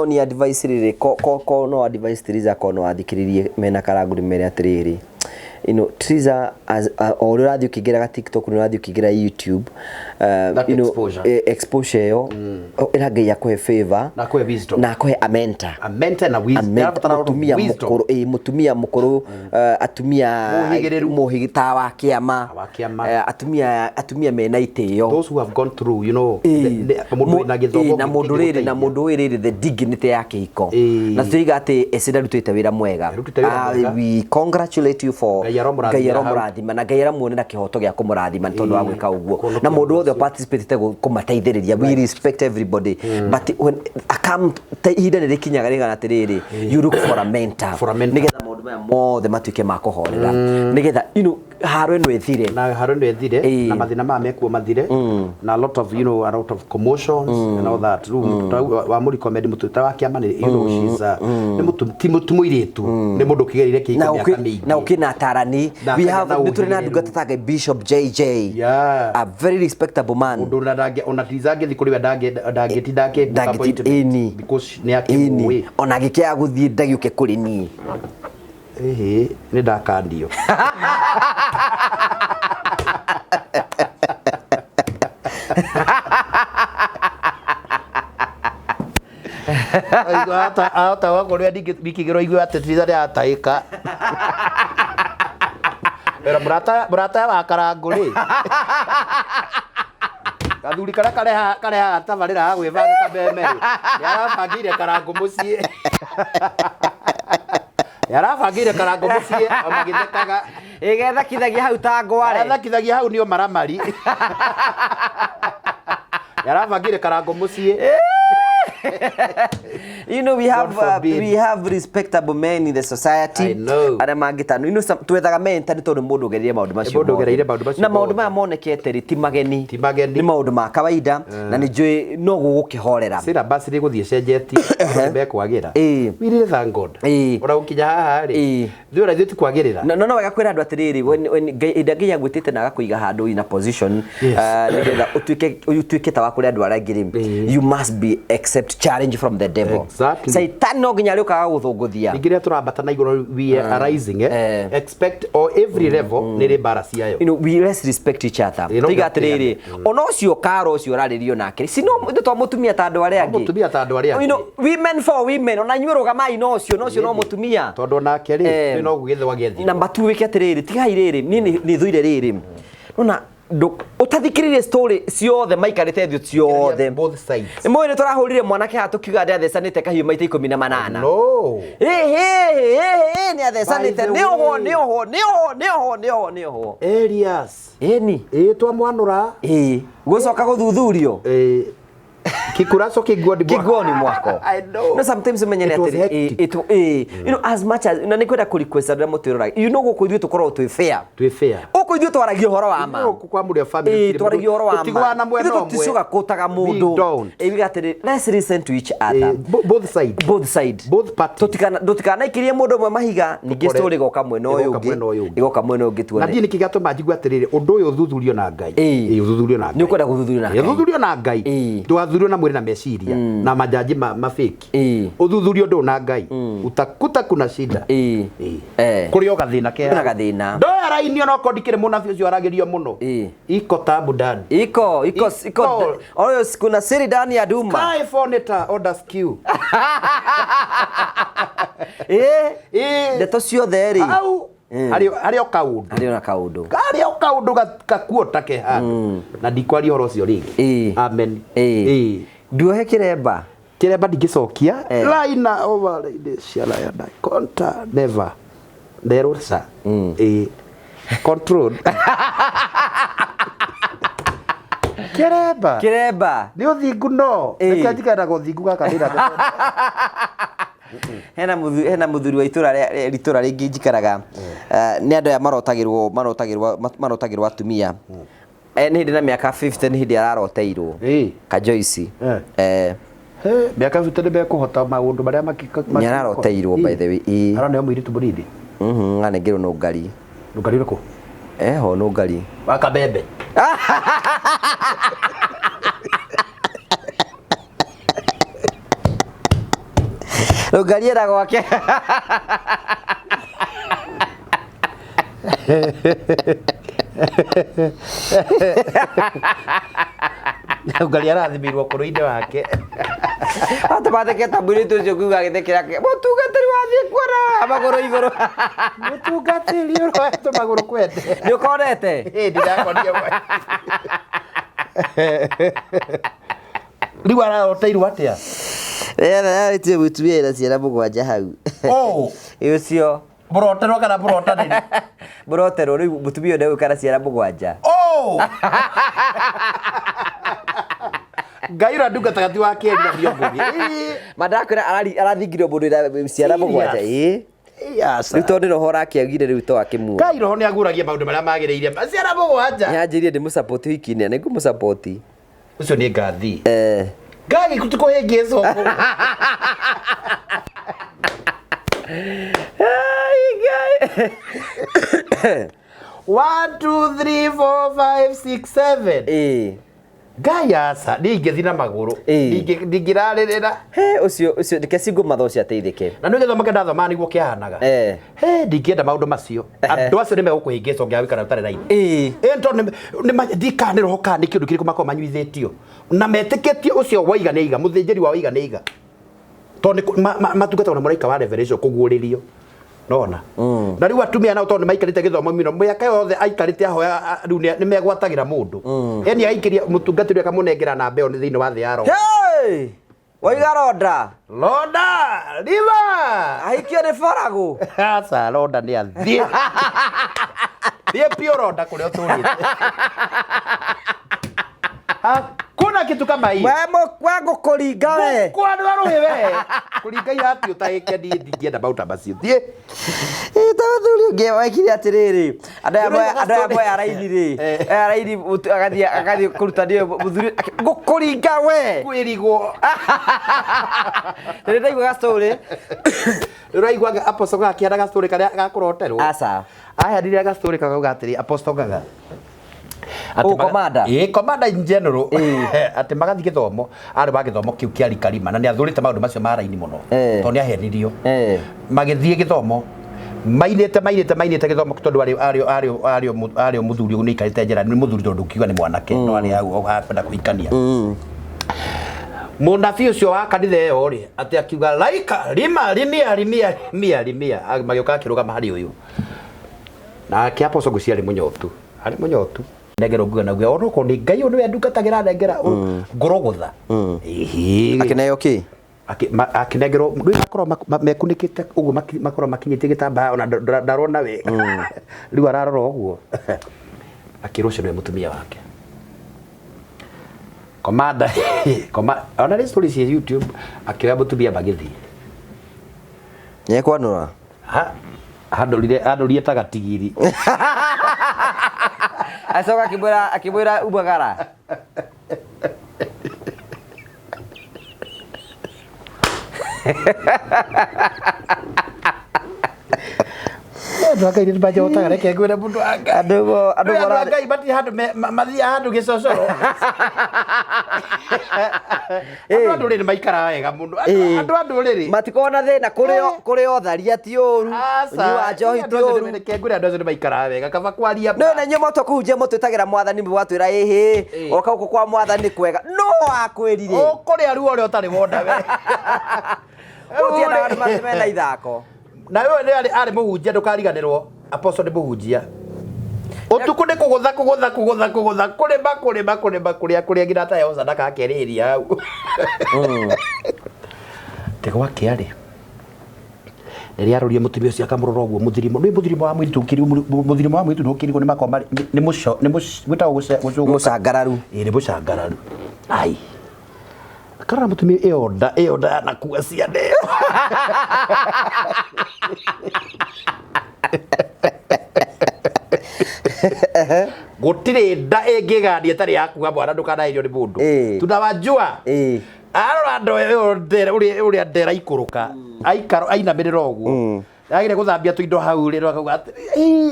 Ni advice riri ko no advice Triza ko no athikiririe mena Karangu ni mere atiriri Triza as o radio kigera TikTok no radio kigera YouTube exposure yo ira Ngai akwe favor na kwe wisdom na kwe amenta na wisdom mutumia mukuru atumia muhigita wa kiama atumia mena itio those who have gone through na mundu riri the dignity ya kihiko na tuiga ati esida rutite wira mwega we congratulate you for Ngai aramurathima na Ngai aramuonera kihoto gya kumurathima tondu wa gwika uguo na mundu wothe participate kumateithĩrĩria we respect everybody but when come ihinda nĩ rĩkinyaga rĩgana atĩrĩrĩ you look for a mentor nĩgetha maũndũ maya mothe matuĩke ma kũhorera nĩgetha haro ĩno ĩthire na mathina maya mekuo mathire na a lot of commotions and all that wa muri comedy mututa wa kiama nĩ mũirĩtu nĩ mũndũ kĩgerire kĩhiko mĩaka mĩingĩ na ukina tarani we have nĩtũrĩ Ndungata ta Bishop JJ a very respectable man mundu ona Triza ngĩthi kũrĩ we ndangĩtinda akĩnĩ because nĩ akĩmũĩ ona gĩkĩa gũthiĩ ndagĩũke kũrĩ niĩ nĩ ndakandio Ata wako ria ndikigiro igwe ati Triza yataika. Era murata wa Karangu ri. Kathuri kareha tabarira agwibanga kabeme. Yarabangire Karangu mucii. Yarabangire Karangu mucii amagithekaga. Igethakithagia hau ta ngware. Igethakithagia hau nio maramari. Yarabangire Karangu mucii. You know, we have respectable men in the society. I know. Ara mangitano. You know, twethaga men tani tondu mundu gereire maundu macio. Mundu gereire maundu macio. Na maundu maya monekete ri ti mageni. Ni maundu ma kawaida na ni njui no gugukihorera. Sira basi ri guthie cenjeti be kwagira. We really thank God. Ora ukinya haha ri. Thiora thithi kwagirira. No wega kwira andu atiriri when Ngai agwitite na agakuiga handu in a position nigetha utuike ta wakuri andu arangiri. You must be accept challenge from the devil. Exactly. Satan no nginya riokaga guthunguthia. Ngiria turambata na iguru we are rising expect or every level ni ri bara ciayo. You know, we let's respect each other. Tiga atiriri ona ucio karo ucio uraririo nake sino ndo mutumia ta andu aria angi. Mutumia ta andu aria angi. You know, women for women ona nyuo rugamai no ucio no mutumia. Tondu nake ri no gugithwa gethi. Number 2 wiki atiriri tigai riri ni thuire riri. Nona utathikiririe story ciothe maikarite thio ciothe both sides. Mwene turahurire mwanake hatukiuga athecanite kahiu maita 18. No. Ni athecanite niho. Elias. Eni. Twa mwanura. Gucoka guthuthurio. Kikuraco kigoni mwako. I know. No, sometimes umenyene atiri you know, as much as na nikwenda ku request na mutirora, you know guko ithu tukorwo twi fair uko ithu twaragia horo wa ma kwa muri family twaragia horo wa ma tigwana mwena omwe tusuga kotaga mundu bigatiri let's listen to each other both parties tutikana ikirie mundu mwe mahiga ningi story goka mwena uyu ungi igoka mwena ungi tuone na ndini kigatuma njigwa atiriri undu uyu uthuthurio na Ngai uthuthurio na Ngai ni ukwenda guthuthurio na Ngai ndwathuthurio na mwiri na meciria na majaji mafeki uthuthurio ndu na Ngai utakuta kuna shida kuri o gathina ke kuna gathina ndo araini ona kodikire munafi ucio aragirio muno iko tabu dad iko oyo kuna siri ndani ya duma kai foneta order skew ndeto ciothe ri ari okaundu gakuota ke handu na ndikwari horo cio ringi amen nduohe kiremba ndingicokia laina over ciala ya conta never derosa control kiremba ni uthingu no nikanjikana guthingu gaka ndira hena muthuri wa itura ringi njikaraga ni andu ya marotagirwo atumia ni hindi na miaka 50 ni hindi araroteirwo ka Joyce miaka 50 be kuhota maundu maria araroteirwo by the way arone mwiritu buridi ngane ngiro no ngari riko ho no ngari wakabebe ngari era gwake ngari arathimirwo kuruinde wake atabatheke taburitu cio kuga githekera ke mutungatiri wathie kwara maguru iguru mutungatiri uroeto maguru kwete ni ukorete ndirakonia riu araroteirwo atia tie mutumia na ciana mugwanja hau ucio burotero kana burotaniri burotero riu mutumia ndio kana ciana mugwanja Gaira nduga tagati wa keri na biongogi madakira arathingirwo mundu ira ciana mugwanja yes rito ndiro hora kiagire riu to akimu Gaira ho ni aguragia maundu maria magiriire ciana mugwanja nyanjirie ndi musupport hikine ni ngumusupport ucio ni ngathi Gagi kutuko yegezo 1 2 3 4 5 6 7 Gayasa ndigethina maguru ndigirarerera ucio ndikecingo mathoci ateithike na nĩ gĩthomo kĩnda thoma nĩguo kĩhanaga ndingĩenda maũndũ macio andũ acio nĩ megũkũhĩngĩca ũngĩawĩkara ũtarĩ raini ĩndo ndikanĩrwo kana nĩ kĩndũ kĩrĩkũ makorwo manyuithĩtio na metĩkĩtie ũcio waiga nĩ iga mũthĩnjĩri wa waiga nĩ iga tondu matungata na muraika wa revelation kuguririo nona na riu atumia nao tondu maikarite githomo mino miaka yothe aikarite ahoya riu ni megwatagira mundu yani aikiria mutungatiri akamunengera na mbeo ni thiini wa thi yaro waiga Roda riva aikio ni Faragu asa Roda ni athie thie pio Roda kuria uturite kuna kitu kama hii kwangu kuringa we kwa ndwaru we kuringa irati utaike ndienda bauta basi thie tathuri nge waikire atiriri andaya araini ri araini agathi kuruta ndio muthuri ngukuringa we kwirigwo rĩrĩa ndaigua story rĩraigua apostle gakiara story karia gakuroterwo asa aya ndire story kagauga atiri apostle gaga commander in general ati magathi githomo ari ba githomo kiu kiari karima na ni athurite maundu macio maraini muno to ni ahenirio magithie githomo mainite githomo tondu ari muthuri ni ikarite njera ni muthuri tondu kiuga ni mwanake no ari apenda kuikania munabii ucio wa kanitha iyo ri ati akiuga laika rimia magioka kirugama hari uyu na kiaposo guciari munyotu ari munyotu negero nguga naguo ono ko ni ngai ono yandukatagira negera ngorogotha akineyo ki akinegero ndu akorwo mekunikite uguo makorwo makinyite gitamba ona ndarona we riu ararora uguo akirusha no mutumia wake komanda ona ni stories ya YouTube akioya mutumia bagithi nyekwanura andorire tagatigiri asoka akibwira ubagara Ndoka ini baje otanga reke gwira mundu anga andu ngai bati handu mathia handu gicocoro andu riri maikara wega mundu andu riri matikona thina kurio tharia ti uru nyua njohi ti uru reke gwira andu maikara wega kaba kwaria no na nyuma to kuhunjia mutwitagira mwathani mwatwira ihi oka uko kwa mwathani kwega no akwirire ukuria ruo ri utari wonda we utienda andu matemena ithako na wewe ni ari muhunjia ndukariganirwo apostle ni muhunjia utuku ni kugutha kuria ngira ta yoza ndaka akeriria au tegwa kiari riria aroria mutumia ucio akamurora uguo muthirimo wa mwitu ntukiri ni makoma ni musho gwitago musangararu ni musangararu ai akara mutumia eoda nakuwa ciande gutire nda ingigania tari yakuga mwana ndukanahirio ni mundu tunawajua arora ndo uria ndera ikuruka aikaro ainamirira uguo agire guthambia tuindo hau ri akauga ati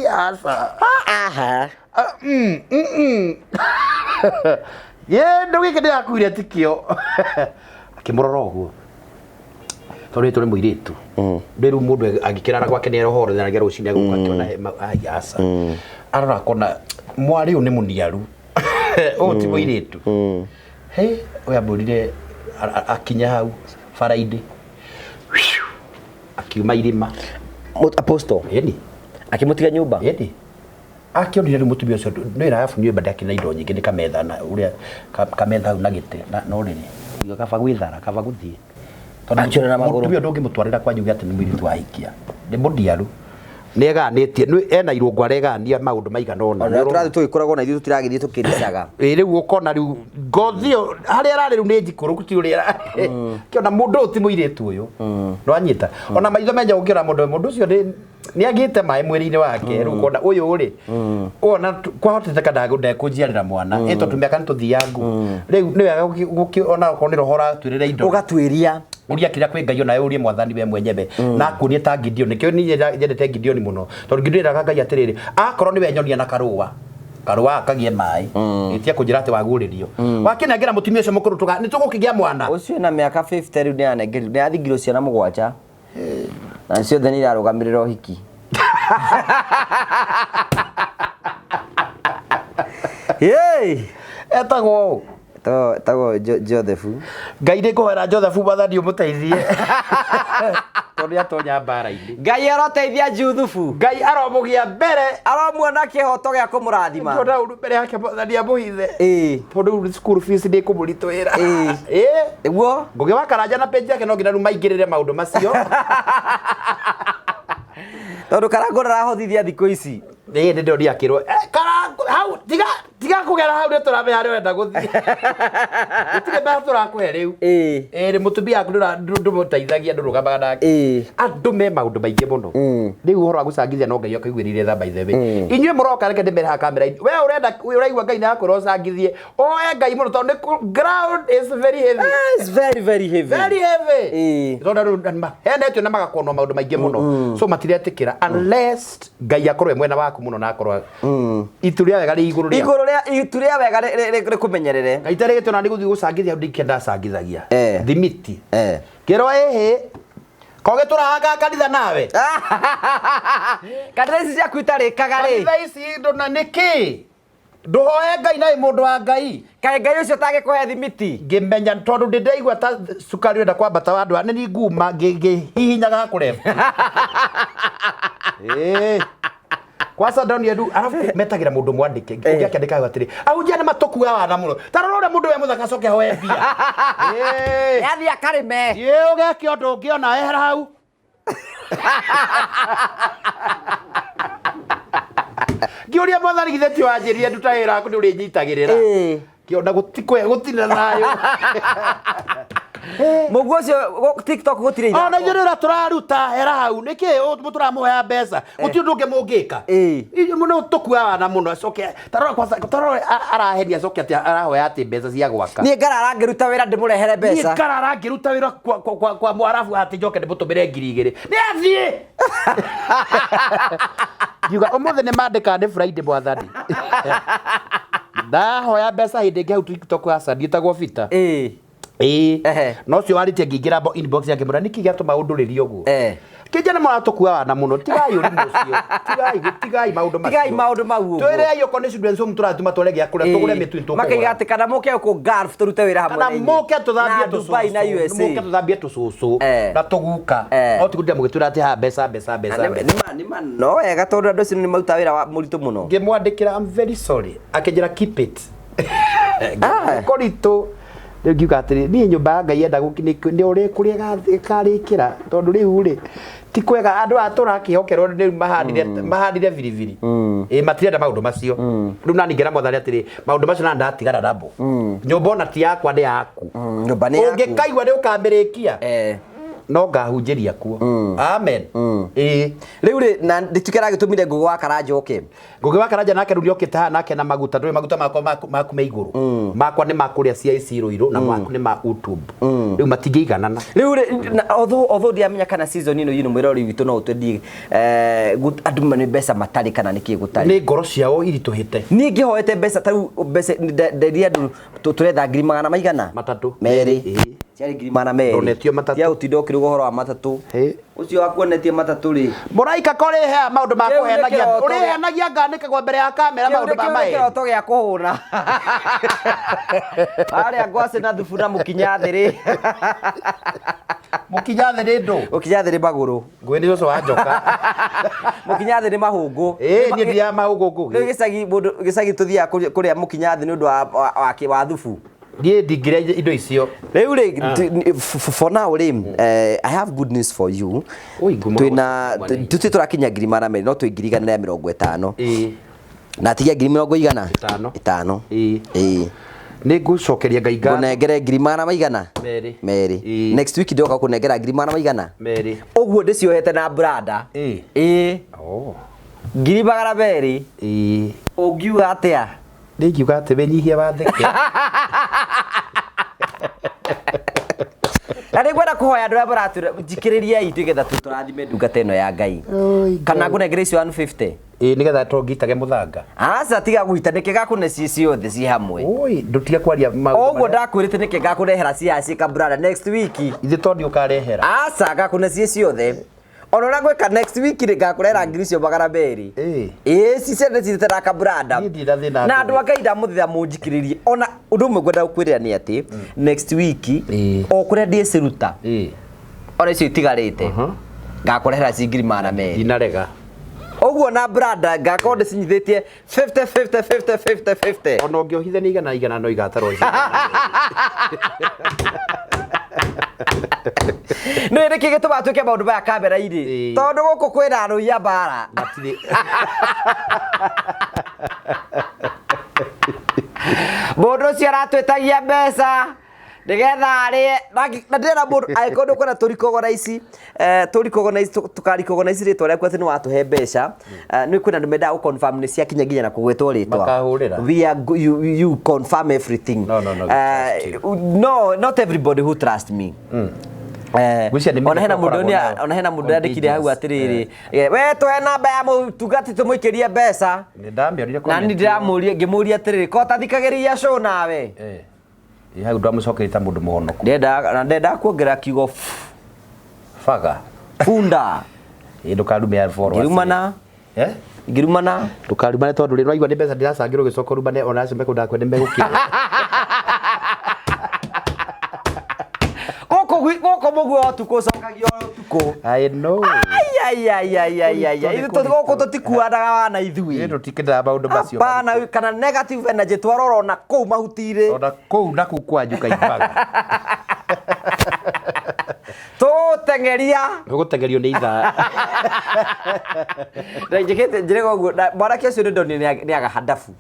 asa ye ndo gike ndirakuire tikio akimurora uguo tondu turi muiritu ndiru mundu agikirara gwake ni rohoro na ngero ucine guka kiona asa arora kona mwari ni muniaru o ti muiritu he oya burire akinya hau faraide akiuma irima apostle yeni akimutiga nyumba yeni akionire ri mutumia ucio no irafu nyumba ndaki na indo nyingi ni kametha na uria kametha hau na gite no riri kaba gwithara kaba guthie tondu na maguru mutumia ndungi mutwarira kwa nyuga ati ni mwiritu aikia ni mundiaru ni eganitie ena irungu aregania maundu maigana ona na turathi tugikoragwo na ithu tutiragithie tukiricaga riu ukona riu ngothio hari arari riu ni njikuru kuti uria kiona mundu uti muiritu uyu no anyita ona maitho menja ungiora mundu ucio ni agite mai mwiri-ini wake riu ukona uyu uri ona kwahotete kadago ndekunjiarira mwana ento tumiaka nituthiangu riu ni wega gukiona ukoni rohora twirire indo ugatwiria uria kira kwi ngai ona urie mwathani we mwenyewe na kunie ta Gideon nikio ni nyendete Gideon muno tondu Gideon ndaga ngai atiriri akorwo ni we nyonia na karua akagie mai itia kunjira ati waguririo wakinengera mutumia ucio mukuru tuga ni tugukigia mwana ucio na miaka 50 riu ni anengeri ni athingiro ciana mugwanja na cio theni irarugamirira uhiki hey etagwo tago Joseph Ngai nĩ kũhera Joseph Mwathani ũmũteithie tondũ atonya mbara-inĩ. Ngai aroteithia Juthubu. Ngai aromũgia mbere, aromuona kĩhoto gĩa kũmũrathima. Tondũ rĩu mbere yake Mwathani amũhithe. Tondũ rĩu school fees nĩ kũmũritũhĩra. Nĩguo Ngũgĩ wa Karanja na page yake no nginya rĩu maingĩrĩre maũndũ macio. Tondũ Karangu arahotithia thikũ ici. Nĩ ndĩrĩ akĩrwo Karangu hau tiga kũgera hau nĩ tũramenya harĩa ũrenda gũthiĩ. Gũtirĩ mbere tũrakũhe rĩu. Nĩ mũtumia waku ndũmũteithagia ndũrũgamaga nake. Andũ me maũndũ maingĩ mũno. Rĩu ũhoro wa gũcangithia no Ngai akaiguĩrĩire tha by the way. Inyuĩ mũroka reke ndĩmere ha kamera-inĩ. Wee ũraigua Ngai nĩakwĩra ũcangithie. Oe Ngai mũno tondũ ground is very heavy. It's very very heavy. Very heavy. Tondũ henetio na magakorwo maũndũ maingĩ mũno. So matiretĩkĩra unless Ngai akorwo mwena waku muno na akorwo itu rĩa wega rĩ igũrũ rĩa itu rĩa wega rĩkũmenyerere. Ngai tarĩ gĩtona nĩ gũthiĩ gũcangithia ndikenda cangithagia thimiti kĩro ĩhĩ koge tũrahanga kanitha nawe kanitha ici ciaku itarĩkaga rĩ kanitha ici ndona nĩkĩ ndũhoe Ngai nawe mũndũ wa Ngai kaĩ Ngai ũcio tagĩkũhe thimiti ngĩmenya tondũ ndĩraigua ta cukari wenda kwambata wa andũ nĩ nguma ngĩhihinyaga kũreba Kwasa down yedu arafu metagira mundu mwandike ngi akandika atiri ahunjia ni matukuga wana muno tarora mundu we muthaka coke hoe bia yathi akarime ugeke undu ungiona ehera hau ngiuria Mwathani githe ti wanjirie ndutahira ku nduri nyitagirira kiona gutina nayo Muguo cio TikTok gutire ira. Ona njirira turaruta hera hau niki turamuhoya mbeca. Guti undu unge mungika. Iyo muno tukua wana muno acoke. Tarora arahenia acoke ati arahoya ati mbeca cia gwaka. Ni ngarara ngiruta wira ndimurehere mbeca. Ni ngarara ngiruta wira kwa mwarafu ati njoke ndimutumire 2,000. Ni athie. Yuga omothe ni mandika ni Friday Mwathani. Ndahoya mbeca hindi ngi hau TikTok hasa ndietagwo Vita. No cio waritie ngingira inbox yake mura niki giatuma unduririo guo kijana muratukua wana muno tigai uri mucio tigai maundu mau twire yo connection so mturatuma twore gia kuria tugure mitu ntuko makaiga kana muke ku golf turute wira hamwe na muke tuthambie tu Dubai na USA muke tuthambie tu susu na tuguka no tikudia mugitura ati ha mbeca ni man no wega tondu andu acio ni mauta wira wa muritu muno ngimwandikira I'm very sorry akenjira keep it korito ngiuga atiri ni nyumba Ngai enda gukinĩ uri kuria karikira tondu riu ri ti kwega andu aturakihokerwo ni mahandire biribiri matirenda maundu macio riu nani ngera Mwathani atiri maundu macio na ndatigara nabo nyumba ona ti yakwa ni yaku nyumba ni yaku ungikaigua ni ukambirikia no ngahunjiria kuo amen riu ri na nditukera gitumire Ngugi wa Karanja oke Ngugi wa Karanja nake runi okite ha nake na maguta ndoi maguta makwa me iguru makwa ni makuria CIC Ruiru na makwa ni ma YouTube riu matingĩiganana riu although ndiamenya kana season ino mwirori witu no utwendi andu mani mbeca matari kana niki gutari ni ngoro ciao irituhite ni ngihoete mbeca tau mbeca nderia andu turetha 300 matatu meri ciari 300 donetio matatu ya utindo horo wa matatu ucio wakuonetie matatu ri Muraika kore he maundu ma kuhenagia uri henagia nganika kwa mbere ya kamera maundu ma mai kiroto gia kuhura ari ngwase na thubu na mukinya thiri mukinya thiri ndo mukinya thiri maguru ngwini ucio wa njoka mukinya thiri mahungu ni ndia mahungu ngugi gicagi tuthia kuria mukinya thiri ndu wa thubu die digire indo icio riu ri for now ri I have good news for you twina turakinya 100 no twingirigane na 50 na tigia 50 ni ngucokeria Ngai ngatho kunengere 100 meri next week ndoka kunengera 100 meri uguo ndiciohete na brada ngiribagara beri ungiuga atia ngiuga ati wenyihia watheke na ngwenda kuhoya andu aria njikiriria itu getha turathime ndungata ino ya Ngai kana ngunengere icio 150 nigetha tongitage muthanga aca tiga gwita nike gakune ciothe ci hamwe ndutiga kwaria oguo ndakwirite nike gakurehera ciaci ka brother next week ithe tondi ukarehera aca gakune ciothe ona ora gweka next week ri ngakurera ngiri cio magana meri ci cene citera kabrada na andu akaida muthitha munjikiririe ona undu umwe gwenda gukwirira ni ati next week o kuria ndie ciruta ona icio itigarite ngakurera cingiri mana meri inarega oguo na brada ngakonde cinyithitie 50 ona ngiohithe ni igana no igatarwo no ire kige tuba tuke maundu baya kamera iri tondu guku kwina aru ya bara matire mundu cio aratwitagia mbeca nigetha arie na ndira mundu aikondu kuna turikogonize tukarikogonize ritwa riaku ati ni watuhe mbeca ni kwina andu menda confirm ni ciakinya nginya na kugwetwo ritwa you confirm everything no not everybody who trust me ona hena mundu andikire hau atiriri we twe namba ya mutungati tumuikirie mbeca na ni ndiramuria ngimuria atiriri ko tathikagiria show nawe hau ndamucokerita mundu muhonoku ndenda kuongerera kiugo faga funda ndukarume ya forward ngirumana ndukarumane tondu ri raigwa ni mbeca ndiracangirwo gicoko rumane ona acio mekunda kwende megukira goko muguo tuko cokagio tuko I know ithu goko tutikuanaga na ithui tutikenda maundu macio hapana kana negative energy twarora na kou mahutire ona kou naku kwanjuka ibaga tutengeria gutengerio ni itha njikite njirego guo mwana kiacio ndoni ni aga hadafu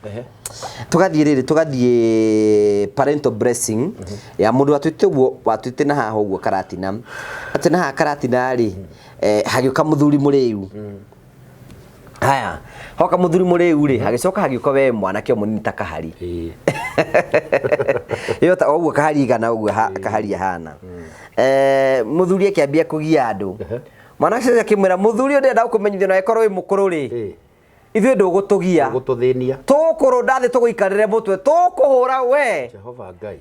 tugathie parental blessing ya mundu watwite na haha uguo karatina ati na karatina ri hagiuka muthuri muriu haya hoka muthuri muriu ri hagicoka hagiuka we mwana kio munini ta kahari iyo ta uguo kahari igana uguo kahari hana muthuri akiambia kugia andu mwana cio akimwira muthuri ndenda kumenyithio na ekorwo wi mukuru ri ithuĩ ndũgũtũgia gũtũthĩnia tũkũrũ ndathĩ tũgũikarĩre mũtwe tũkũhũra we Jehova Ngai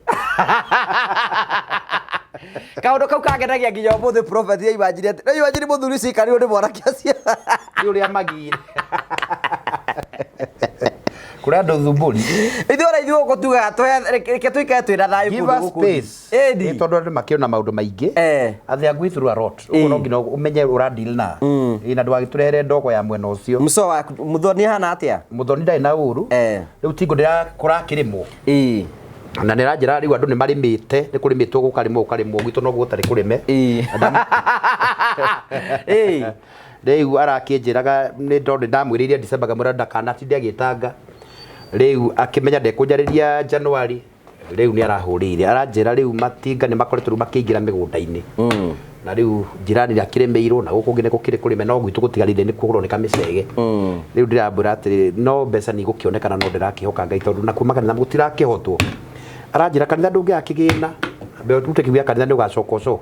kaũndũ kau kangenagia nginya ũmũthĩ prophet yaimanjire atĩ no imanjire mũthuri ũcio aikarĩirwo nĩ mwanake acio nĩ ũrĩa magire kũrĩ andũ thumbũri ithuĩ ona ithuĩ gũkũ tugaga reke tũikare twĩna thayũ give us space nĩ tondũ andũ makĩona maũndũ maingĩ they are going through a lot ũguo no nginya ũmenye ũradeal na na ndwagĩtũrehere ndogo ya mwena ũcio mũthoni hana atĩa mũthoni ndarĩ na ũru rĩu tingo kũrakĩrĩmwo na nĩ ranjĩra rĩu andũ nĩ marĩmĩte nĩ kũrĩmĩtwo gũkarĩmwo gwitũ no gũtarĩ kũrĩme rĩu arakĩnjĩraga nĩ ndonĩ ndamwĩrĩire December ngamwĩra ndakanatinde agĩtanga rĩu akĩmenya ndekũnjarĩria January rĩu nĩ arahũrĩire aranjĩra rĩu matinga nĩ makoretwo makĩingĩra mĩgũnda-inĩ na rĩu njirani akĩrĩmĩirwo na gũkũ ngine gũkĩrĩ kũrĩme no gwitũ gũtigarĩire nĩ kũroneka mĩcege rĩu ndĩrambũra atĩrĩ no mbeca nĩ igũkĩonekana no ndĩrakĩhoka Ngai tondũ na kuma kanitha gũtirakĩhotwo aranjĩra kanitha ndũngĩakĩgĩna mbe ũtute kiuga kanitha nĩ ũgacoka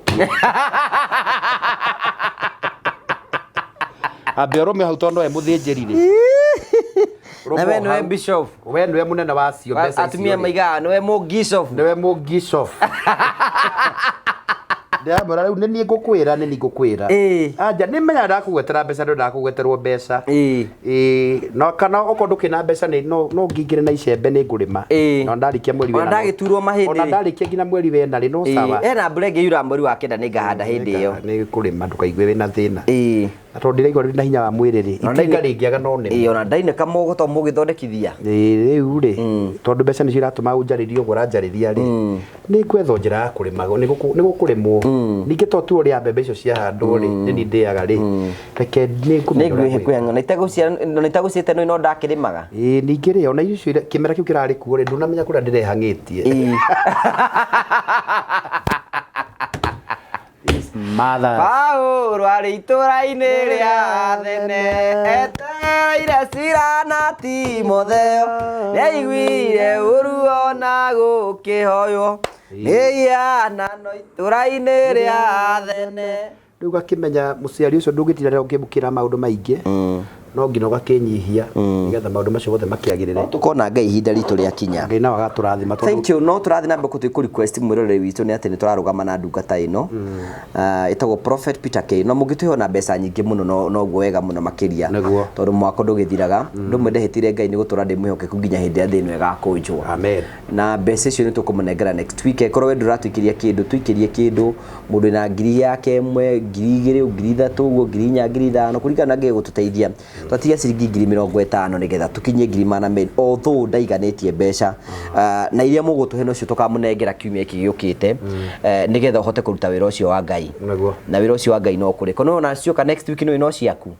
ambe Romeo hau tondũ we mũthĩnjĩri rĩ na we nĩwe bishop we nĩwe mũnene wa cio mbeca icio atumia maigaga nĩwe mũgishop ndamwĩra rĩu nĩ ngũkwĩra anja nĩ menya ndakũgwetera mbeca ndĩ ndakũgweterwo mbeca no kana okorwo ndũkĩna mbeca no ngingĩre na icembe nĩ ngũrĩma na ndarĩkia mweri wena ndagĩturwo mahĩndĩ ona ndarĩkia nginya mweri wena rĩ no sawa na mbura ĩngĩura mweri wa kenda nĩ ngahanda hĩndĩ ĩyo nĩ kũrĩma ndũkaigue wĩna thĩna na tondũ ndĩraigua rĩ na hinya wa mwĩrĩ rĩ itinga rĩngĩaga no nĩ ona ndainĩka mũgũto mũgĩthondekithia rĩu rĩ tondũ mbeca nĩcio iratũma ũnjarĩrie ũguo ũranjarĩria rĩ nĩ gwetha njĩra ya kũrĩma nĩ gũkũrĩmwo ningĩ to tu ũrĩa mbembe icio ciahandwo rĩ nĩ niĩ ndĩaga rĩ reke nĩ ngwĩhĩkũyanga na itagũciĩte no ndakĩrĩmaga ningĩ rĩ ona icio kĩmera kĩu kĩrarĩ kuo rĩ ndũnamenya kũrĩa ndĩrehang'ĩtie Paulo arĩ itũra-inĩ rĩa thene etereire Sila na Timotheo nĩaiguire ũru ona gũkĩhoywo nĩ ihanano itũra-inĩ rĩa thene rĩu gakĩmenya mũciari ũcio ndũngĩtinda rĩrĩa ũngĩmũkĩra maũndũ maingĩ no ngino gakinyihia nigetha maundu macio mothe makiagirire tukona Ngai ihinda ritu ria kinya Ngai na wagaturathima thank you no turathi na mbeko tuiku request mwirore witu ni ati ni turarugama na ndungata ino itagwo Prophet Peter K no mugituhe na mbeca nyingi muno no gwo wega muno makiria tondu mwako ndugithiraga ndumwe ndehitire Ngai ni gutura ndi mwihokeku nginya hindi ya thino igakunjwa amen na mbeca icio ni tukumunengera next week ekorwo we nduratwikiria kindu twikirie kindu mundu na ngiri yake imwe ngiri 2 ngiri 3 uguo ngiri 4 ngiri 5 kuringana ngi gututeithia twatiga ciringi ngiri 50 nigetha tukinyie ngiri 100 although ndaiganetie mbeca na iria mugutuhe no cio tukamunengera kiumia iki giukite nigetha uhote kuruta wira ucio wa Ngai na wira ucio wa Ngai no kuri kono na cioka next week no ciaku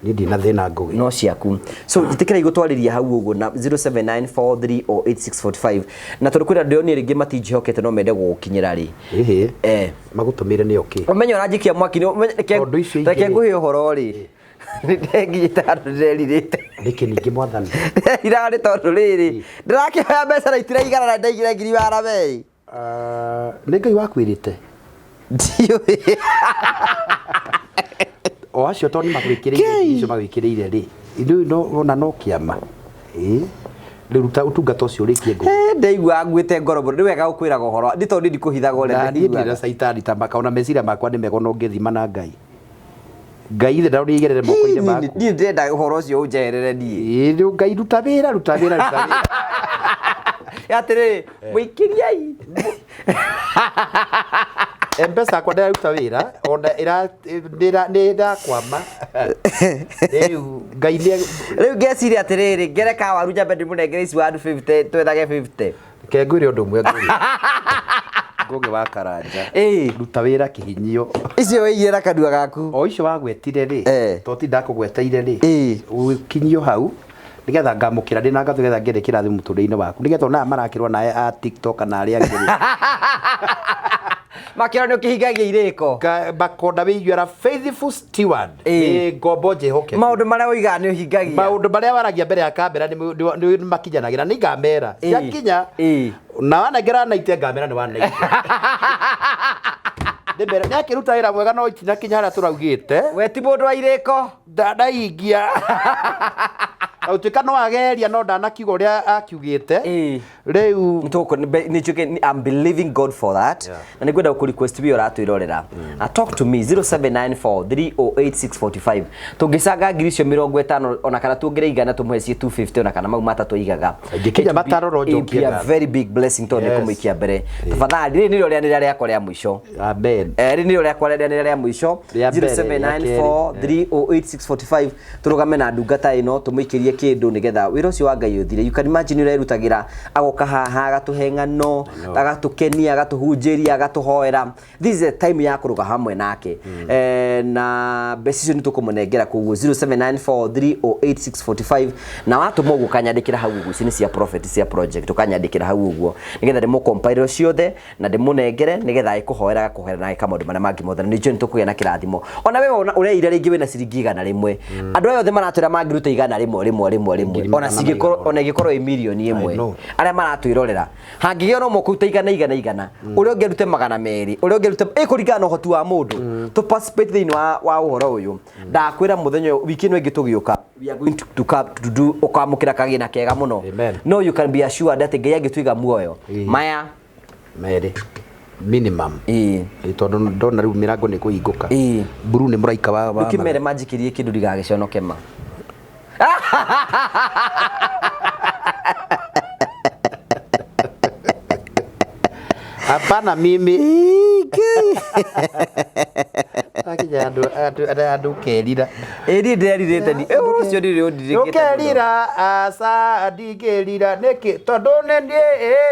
ni ndina thina ngugi no ciaku so itikira igutwariria hau uguo na 0794308645 na turukwira ndioni ringi matinjihokete no mende gukinyira ri magutumire ni okay umenyo ranjikia mwaki ni reke nguhe uhoro ri ndengiita nderirite niki ningi mwathani irari tondu riri ndirakihaya mbeca na itiraigana na ndaigire ngiri wara bei ni Ngai wakwirite ndio o acio to ni magwikiriire icio magwikiriire ri indu no na no kiama riruta utungata ucio rikie ngo ndeigua ngwite ngorobo ni wega gukwiraga uhoro ndi tondu ndikuhithaga ule ndira saitani ta makaona meciria makwa ni mego no ngithima na Ngai Ngai ithe ndaro nigerere moko-ini maku ni ndenda uhoro ucio unjerere ni Ngai ruta wira atiri muikiriai Mpesa kwa ndaruta wira ona ira kwama Ngai riu ngeciria atiriri ngereka waru nyambe ndimunengere ici wa 50 twethage 50 kengwire undu mwe ngoge wa karanja ruta wira kihinyio icio weigera kanua gaku o icio wagwetire ri to ti ndakugweteire ri ukinyio hau nigetha ngamukira ndina ngathu getha ngere kirathi muturire-ini waku nigetha ona marakirwa nae a TikTok na aria angĩ makira ni ukihingagia iriko bakonda wiguara faithful steward ngombo njehoke maundu maria uiga ni uhingagia maundu maria waragia mbere ya kamera ni makinyanagira ni ngamera ciakinya na wanengera na ite ngamera ni wanaite ndembere nyakiruta wira mwega no itina kinya haria turaugite we ti mundu wa iriko ndaingia utuika no ageria no ndanakiuga uria akiugite riu ntoko ni chuke I'm believing God for that na nigwenda ku request bio ratwirorera talk to me 0794308645 tungisanga ngiri cio 50 ona kana tungireigana tumuhecie 250 ona kana mau matatu igaga ngikinya mataroro njokia a very big blessing to nikumikia mbere tafadhali ri niro ria riakwa ria mwisho amen ri niro riakwa ria mwisho 0794308645 turugame na ndungata ino tumuikirie kindu nigetha wira ucio wa Ngai uthire you can imagine urerutagira agoka haha agatuhengano agatukenia agatuhunjiria agatuhoera this is a time ya kuruga hamwe nake na besicio ni tukumunengera kuguo 0794308645 na watu mogu kanyandikira hau uguo cini cia prophet cia project ukanyandikira hau uguo nigetha ndimo compile ciothe na ndimunengere nigetha ikuhoera na ikamundu maria mangi mothe ni jo nitukuya na kirathimo ona wewe ureire ringi wina ciringi 100 andu ayo the maratwira mangiruta 100 ona cigikoro ona igikoro milioni imwe aria maratwirorera hangigio no mukuta igana uria ungerute 200 uria ungerute ikuringana na uhoti wa mundu to participate thini wa uhoro uyu ndakwira muthenyo wiki no ingitugiuka we are going to do ukamukira kagina kega muno no you can be assured that Ngai agitwiga muoyo maya mere minimum tondu ndona riu mirango ni kuhinguka buru ni muraika wa kimere majikirie kindu ndigagiconoke ma hapana mimi akija adu kerira nderirite ni ucio ndiri undirikite kerira asa ndigerira niki tondu nendie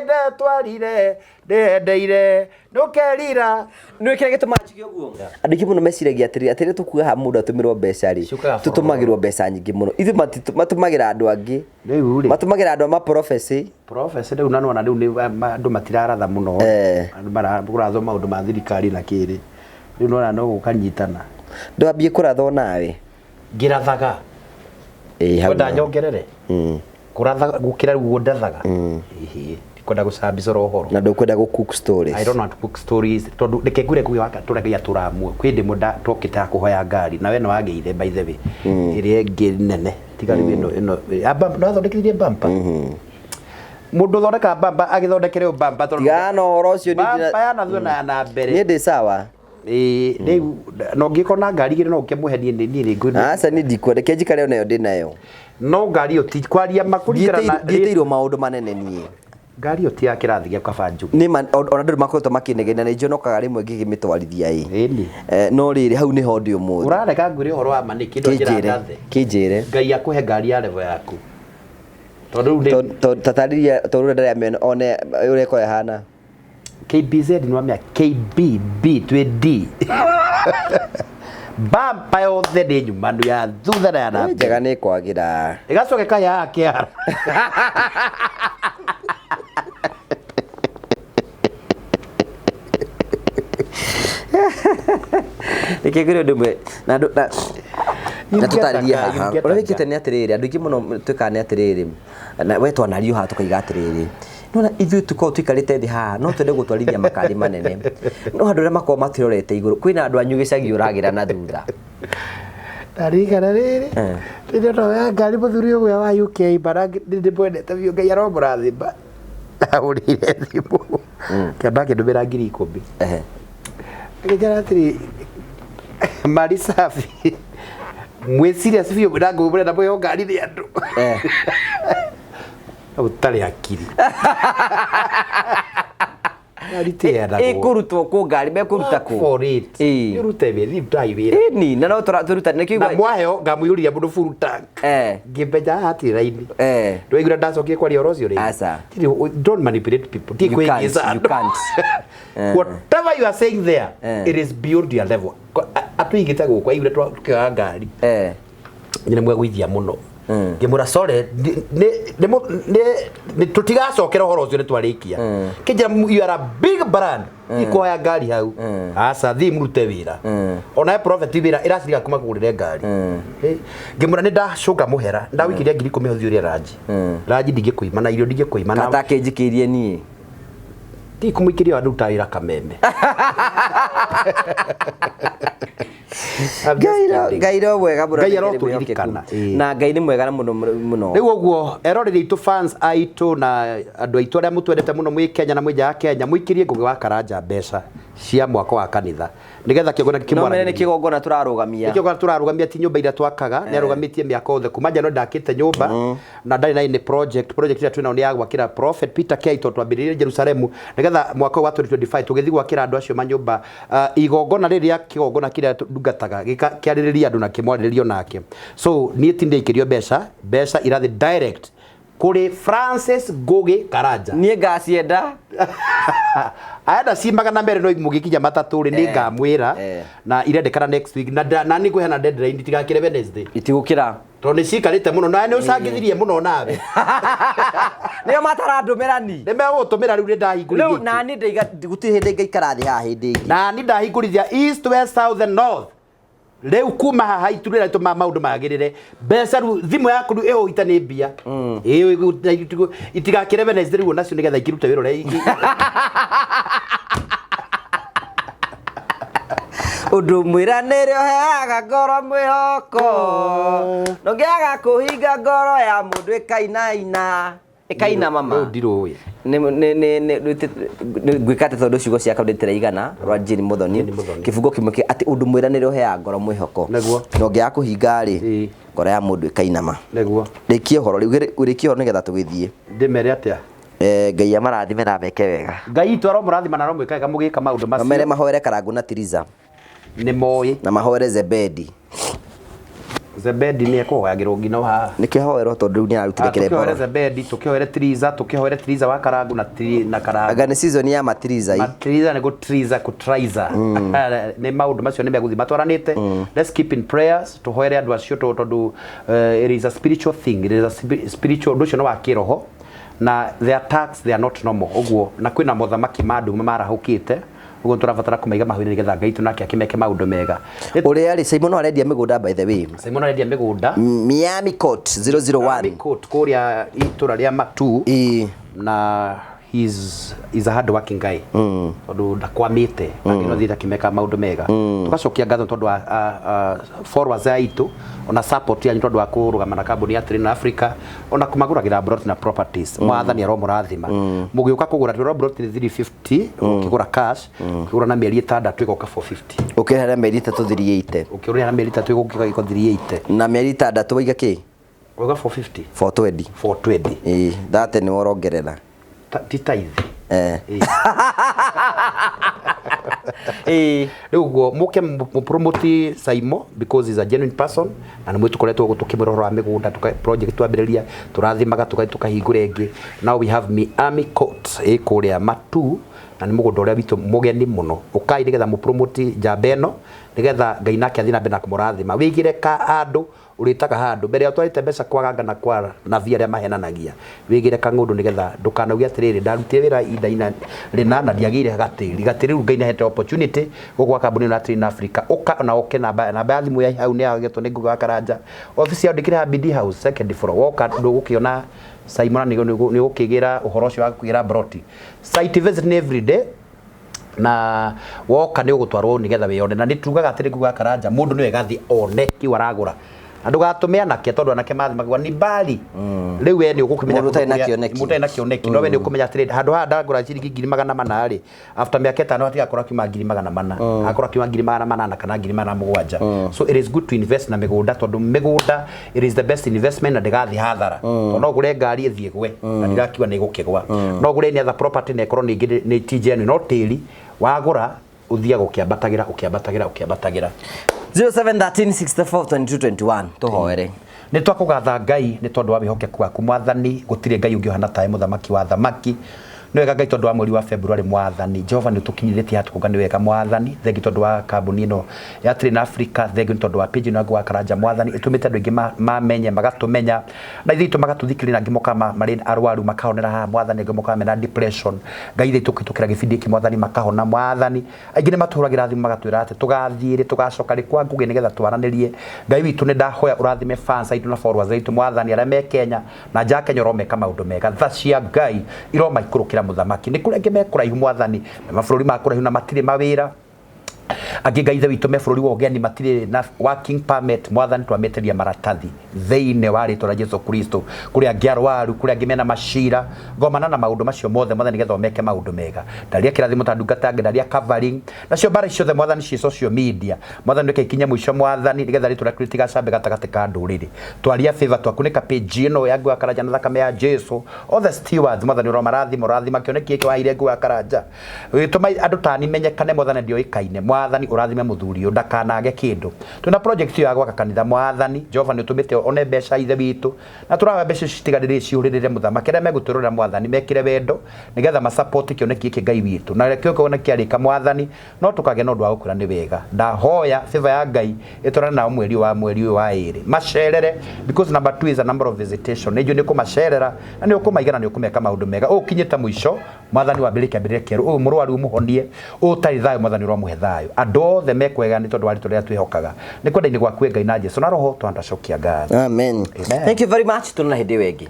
ende twarire ndendeire nukerira nwikire gitumanjiki uguo andu ingi muno meciragia atiri tukuga ha mundu atumirwo mbeca ri tutumagirwo mbeca nyingi muno ithu matumagira andu angi matumagira andu ma prophecy riu nanona riu ni andu matiraratha muno andu marakurathwo maundu ma thirikari na kiri riu nona no gukanyitana ndwambie kuratho nawe ngirathaga wenda nyongerere kuratha gukira riu ndathaga kwenda gucambicora uhoro na ndukwenda gu cook stories. I don't want to cook stories tondu reke ngure kuya waka turagia turamwe kwindi muda tokita kuhoya ngari na we no wageire by the way ire nene tigari ino aba no thondekirie bumper mundu thondeka bumper agithondekere bumper tondu tigana oro cio ni bumper yana thuona na mbere ni ndi sawa riu no ngikona ngari gire no ukimuhenie ni nguri asa ni ndikwendeke njikare nayo ndi nayo no ngari yo ti kwaria makurikana na nditeirwo maundu manene nie ngari yo ti ya kirathi gya kabanju ni ona ndu makoretwo makinegena na njonokaga rimwe ngigimitwarithia no riri hau ni ho ndi umuthi urareka nguri horo wa mani kindo ngirathe kinjire ngai akuhe ngari ya level yaku tondu tatariria tondu ndari amene one ureko hana KBZ ni wamia KBB twe D bampa yothe ni nyumanu ya thutha na ya na njega ni kwagira igacokeka ya kiara ikigire ndumwe na tutariria haha urabikite ni atiriri andu ingi muno twikane atiriri na wetwa nario ha tukaiga atiriri nona ithu tuko twikarite thi haha no twende gutwarithia makari manene no andu ria makoma matirorete iguru kwina andu anyu gicagi uragira na thutha tarigana riri riri no ya ngari muthuri uwe wa UK bara ndi mwendete biu ngai aromurathimba aurire thimu kamba kindumira 10,000 ngijara atiri mari safi mwe serious biu ndangu murenda mwe ngari ni andu utari akiri kurutwo ku ngari me kuruta ku irute be thitai wira ni na no turuta ne kiugo na mwayo ngamuyuria mundu full tank ngibeja ati raini ndwigura ndacokie kwari orocio ri don't manipulate people ti kwingiza you can't whatever you are saying there it is beyond your level atuigite gukwa igure twa ngari nyine mwe gwithia muno ngimura sorry ne tutigacokera horo cio nitwarikia kinjira you are a big brand ikoya ngari hau asa thi murute wira ona profit wira iraciriga kuma kugurire ngari ngimura ni ndacunga muhera ndawikiria 10,000 hothiuria raji ndingikuima na irio ndingikuima na atakinjikirie nie ti kumuikiria andu tawira kameme gairo wega bro gairo na ngai ni mwega muno riu oguo eroreri itu fans aitu na andu aitu aria mutwendete muno mwi Kenya na mwija Kenya muikirie ngugi wa Karanja mbeca cia mwako wa kanitha nigetha kigona kimwana no mene kigongona turarugamia ti nyumba ira twakaga ni arugamitie miaka othe kuma jano ndakite nyumba na ndari na ni project ira twina ni ya gwakira Prophet Peter Keito twambiririe Jerusalem nigetha mwaka wa 2025 tugithi gwakira andu acio manyumba igongona riria kigongona kiria ndungataga kiaririria andu na kimwariririo nake so nie tinde ikirio mbeca irathi direct kuri Francis Ngugi Karanja nie ngacienda aenda simbaga na mbere no mugikinya matatu ri ni ngamwira na irendekana next week na ni kuhena deadline tigakire Wednesday itigukira to ni cikarite muno na ni ucangithirie muno nawe niyo matara ndumirani ni megutumira riu ndahingurithia riu na ni ndaiga guti hindi ngaikara thi haha hindi na ni ndahingurithia east west south and north riu kuma haha iturira tuma maundu magirire mbeca ru thimu yaku ru eho itani mbia itigakire Wednesday riu nacio nigetha ikirute wira uri undu mwiranire heaga ngoro mwihoko no ngiaga kuhinga ngoro ya mundu ikaina mama ndirui gwikate tondu ciugo ciakwa nditiraigana rwa Jane Muthoni kifungo kimwe ati undu mwiranire heaga ngoro mwihoko no ngiaga kuhinga ri ngoro ya mundu ikainama neguo rikie horo rikie horo nigetha tugithie ndimere atia ngai amarathime na meke wega ngai twaro murathima na romwe kaga mugika maundu macio mere mahoere Karangu na Triza ni moi na mahoere Zebedi ni ekoyagirwo ngino ha nikihoero tondu ni arutire kirebo tukihoere Zebedi tukihoere Triza wa Karangu na Karangu aga ni season ya Matriza ni go Triza ni maundu macio ni meguthi matwaranite let's keep in prayers tuhoere andu acio tondu it is a spiritual thing it is a spiritual nducio no wa kiroho na the attacks they are not normal oguo na kwina mothamaki mandu marahukite ugo turabatara kumaiga mahwire getha ngai tu nake akimeke maundu mega uri ari Simon arendia migunda by the way Simon arendia migunda Miami Court 001 Miami Court kuria itura ria Matu na he's a hard working guy tondu ndakwamite ngino thitha kimeka maundu mega tugacokia ngatho tondu followers aitu ona support ya tondu wa kurugama na kambuni ya Triza Africa ona kumaguragira plot na properties mwathani aro murathima mugiuka kugura plot 350 ukigura cash ukigura na mieri 6 igoka 450 ukihera mieri 3 380 ukirura mieri 3 igoka 380 na mieri 6 waiga ki uga 450 420 that ni worongerera titaithi Rĩu muke promote Saimo because he's a genuine person na nĩ tukoretwo tukimurora wa migunda project twambĩrĩria turathimaga tukahingũra ĩngĩ. Now we have Miami Court kuria Matu na nĩ mugunda ũrĩa witũ mugeni mũno ukai nigetha mu promote njambeno nigetha Ngai nake athina mbere na kumurathima wigire ka andũ uritaga handu mbere ya twarite mbeca kwaganga na kwara na via ria mahenanagia wigire ka ngundu nigetha ndukanaugia atiriri ndarutire wira indaina rina na ndiagire gatiri Ngai na hete opportunity gukwa kambuni na Triza Africa uka na oke na ya thimu ya hau ni agetwo ni Nguga Karanja office ya ndikire BD house second floor woka ndugukiona Simon ni ukigira uhoro ucio wa kugira broti site visit every day na woka ni ugutwarwo nigetha wiyone na nitugaga atiri Nguga Karanja mundu ni wegathi one kiwaragura andu gatume anake tondu anake mathimagwa ni bali riu we ni ugukumenya mutai na kioneki no we ni ukumenya trade handu ha ndagura ciringi 800 ri after miaka 5 atiga kora kiuma 400 akora kiuma 400 kana 700 so it is good to invest na migunda tondu migunda it is the best investment na ndigathi hathara tondu gure ngari ithie gwe na ndirakiwa ni gukigwa no gure ni other property na ikoro ni tijeni no tiri wagura uthia gukiambatagira 0713642221 tuhoere ni twakugatha Ngai ni tondu wa wihokeku waku mwathani gutire Ngai ungi ohana tae muthamaki wa thamaki ni wega Ngai tondu wa mweri wa February mwathani Jehova ni tukinyiritie hatu ni wega mwathani thengi tondu wa kambuni ino ya Triza Africa thengi tondu wa page ino Nguga Karanja mwathani itumite andu ingi mamenye magatumenya na ithitu magatuthikirira ngimoka mari arwaru makahonera ha mwathani ngimoka mena depression Ngai ithitu tukira gibindi ki mwathani makahona mwathani aingi ni maturagira thimu magatwira ati tugathiire tugacoka ri kwa Ngugi nigetha twaranirie Ngai witu ni ndahoya urathime fans aitu na followers aitu mwathani aria me Kenya na nja Kenya romeka maundu mega thacia Ngai iroma ikurukira muthamaki ni kurenge mekuraihu mwathani mabũrũri makuraihu na matire mawira angi Ngai witu me bũrũri wa ũgeni matire na working permit mwathani twameteria maratathi theine wa rĩtwa rĩa Jesu Kristo kuria ngiarwaru kuria ngimena mashira ngomana na maundu macio mothe mwathani nigetha meke maundu mega ndaria kirathimo tandungata ndaria covering nacio bara icio the mwathani ci social media mwathani reke ikinya mwisho mwathani nigetha rĩtwa rĩaku rĩtigacabe gatagati ka ndũrĩrĩ twaria favor twakunĩka page ino ya Nguga Karanja na thakame ya Jesu all the stewards mwathani ũromarathima kĩoneki gĩkĩ waire Nguga Karanja wĩtũma andũ tani menyekane mwathani ndio ikaine mwathani urathime muthuri ndakanage kindu tuna project ya gwaka kanitha mwathani Jehova ni utumite one mbeca ithe witu na turaga mbeca citigarire ciuririre muthamaki aria meguturura mwathani mekire wendo nigetha ma support kioneki giki Ngai witu na rekio kona kiarika mwathani no tukage no ndwa gukura ni wega ndahoya favor ya Ngai iturana na mweri wa 2 macerere because number 2 is a number of visitation nejo ni kumacerera na ni ukumaigana ni ukumeka maundu mega ukinyita mwisho mwathani wa mbirike keru murwaru muhonie utari thayo mwathani ro muhe thayo ando the mekwega ni tondu wari turia twihokaga ni kwenda ni gwaku Ngai na Jesu na roho twandacokia ngatho amen thank you very much tuna hindi wengi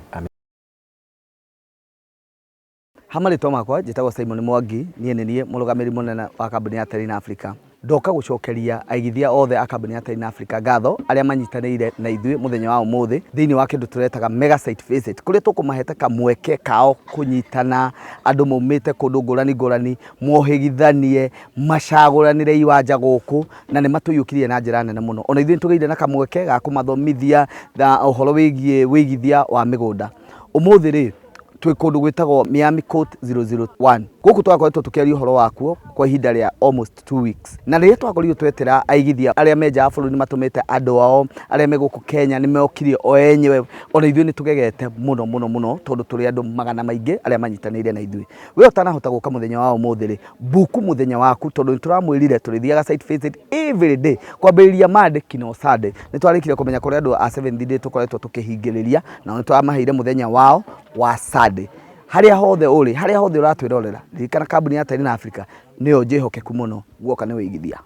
Hamarĩtwa makwa njĩtagwo Simon Mwangi niĩ nĩ niĩ mũrũgamĩrĩri mũnene wa kambuni ya Triza Africa ndoka gucokeria aigithia othe a kambuni ya Triza Africa ngatho aria manyitanĩire na ithuĩ muthenya wa ũmũthĩ thĩinĩ wa kĩndũ tũretaga mega site visit kũrĩa tũkũmahete kamweke kao kũnyitana andũ maumĩte kũndũ ngũrani mohĩgithanie macagũranĩre iwanja gũkũ na nĩ matũiyũkirie na njĩra nene mũno ona ithuĩ tũgeire na kamweke ga kũmathomithia ũhoro wĩgiĩ wĩigithia wa mĩgũnda ũmũthĩ rĩ twi kundu gwitagwo Miami Court 001 guku twakoretwo tukiaria uhoro wakuo kwa ihinda ria almost 2 weeks na riria twakorirwo twetera aigithia aria menja bũrũri matumite andu ao aria me guku Kenya ni meokirie o enyewe ona ithuĩ ni tugegete muno tondu turi andu magana maingi aria manyitanĩire na ithuĩ we utanahota guka muthenya wa ũmũthĩ ri buku muthenya waku tondu nituramwirire turithiaga site visit every day kwambĩrĩria Monday kino Sunday ni twarikire kumenya kuri andu a 7th day tukoretwo tukihingĩrĩria na ni twamaheire muthenya wao wa Sunday haria hothe uratwirorera ririkana kambuni ya Triza Africa niyo njihokeku muno guoka ni wĩigithia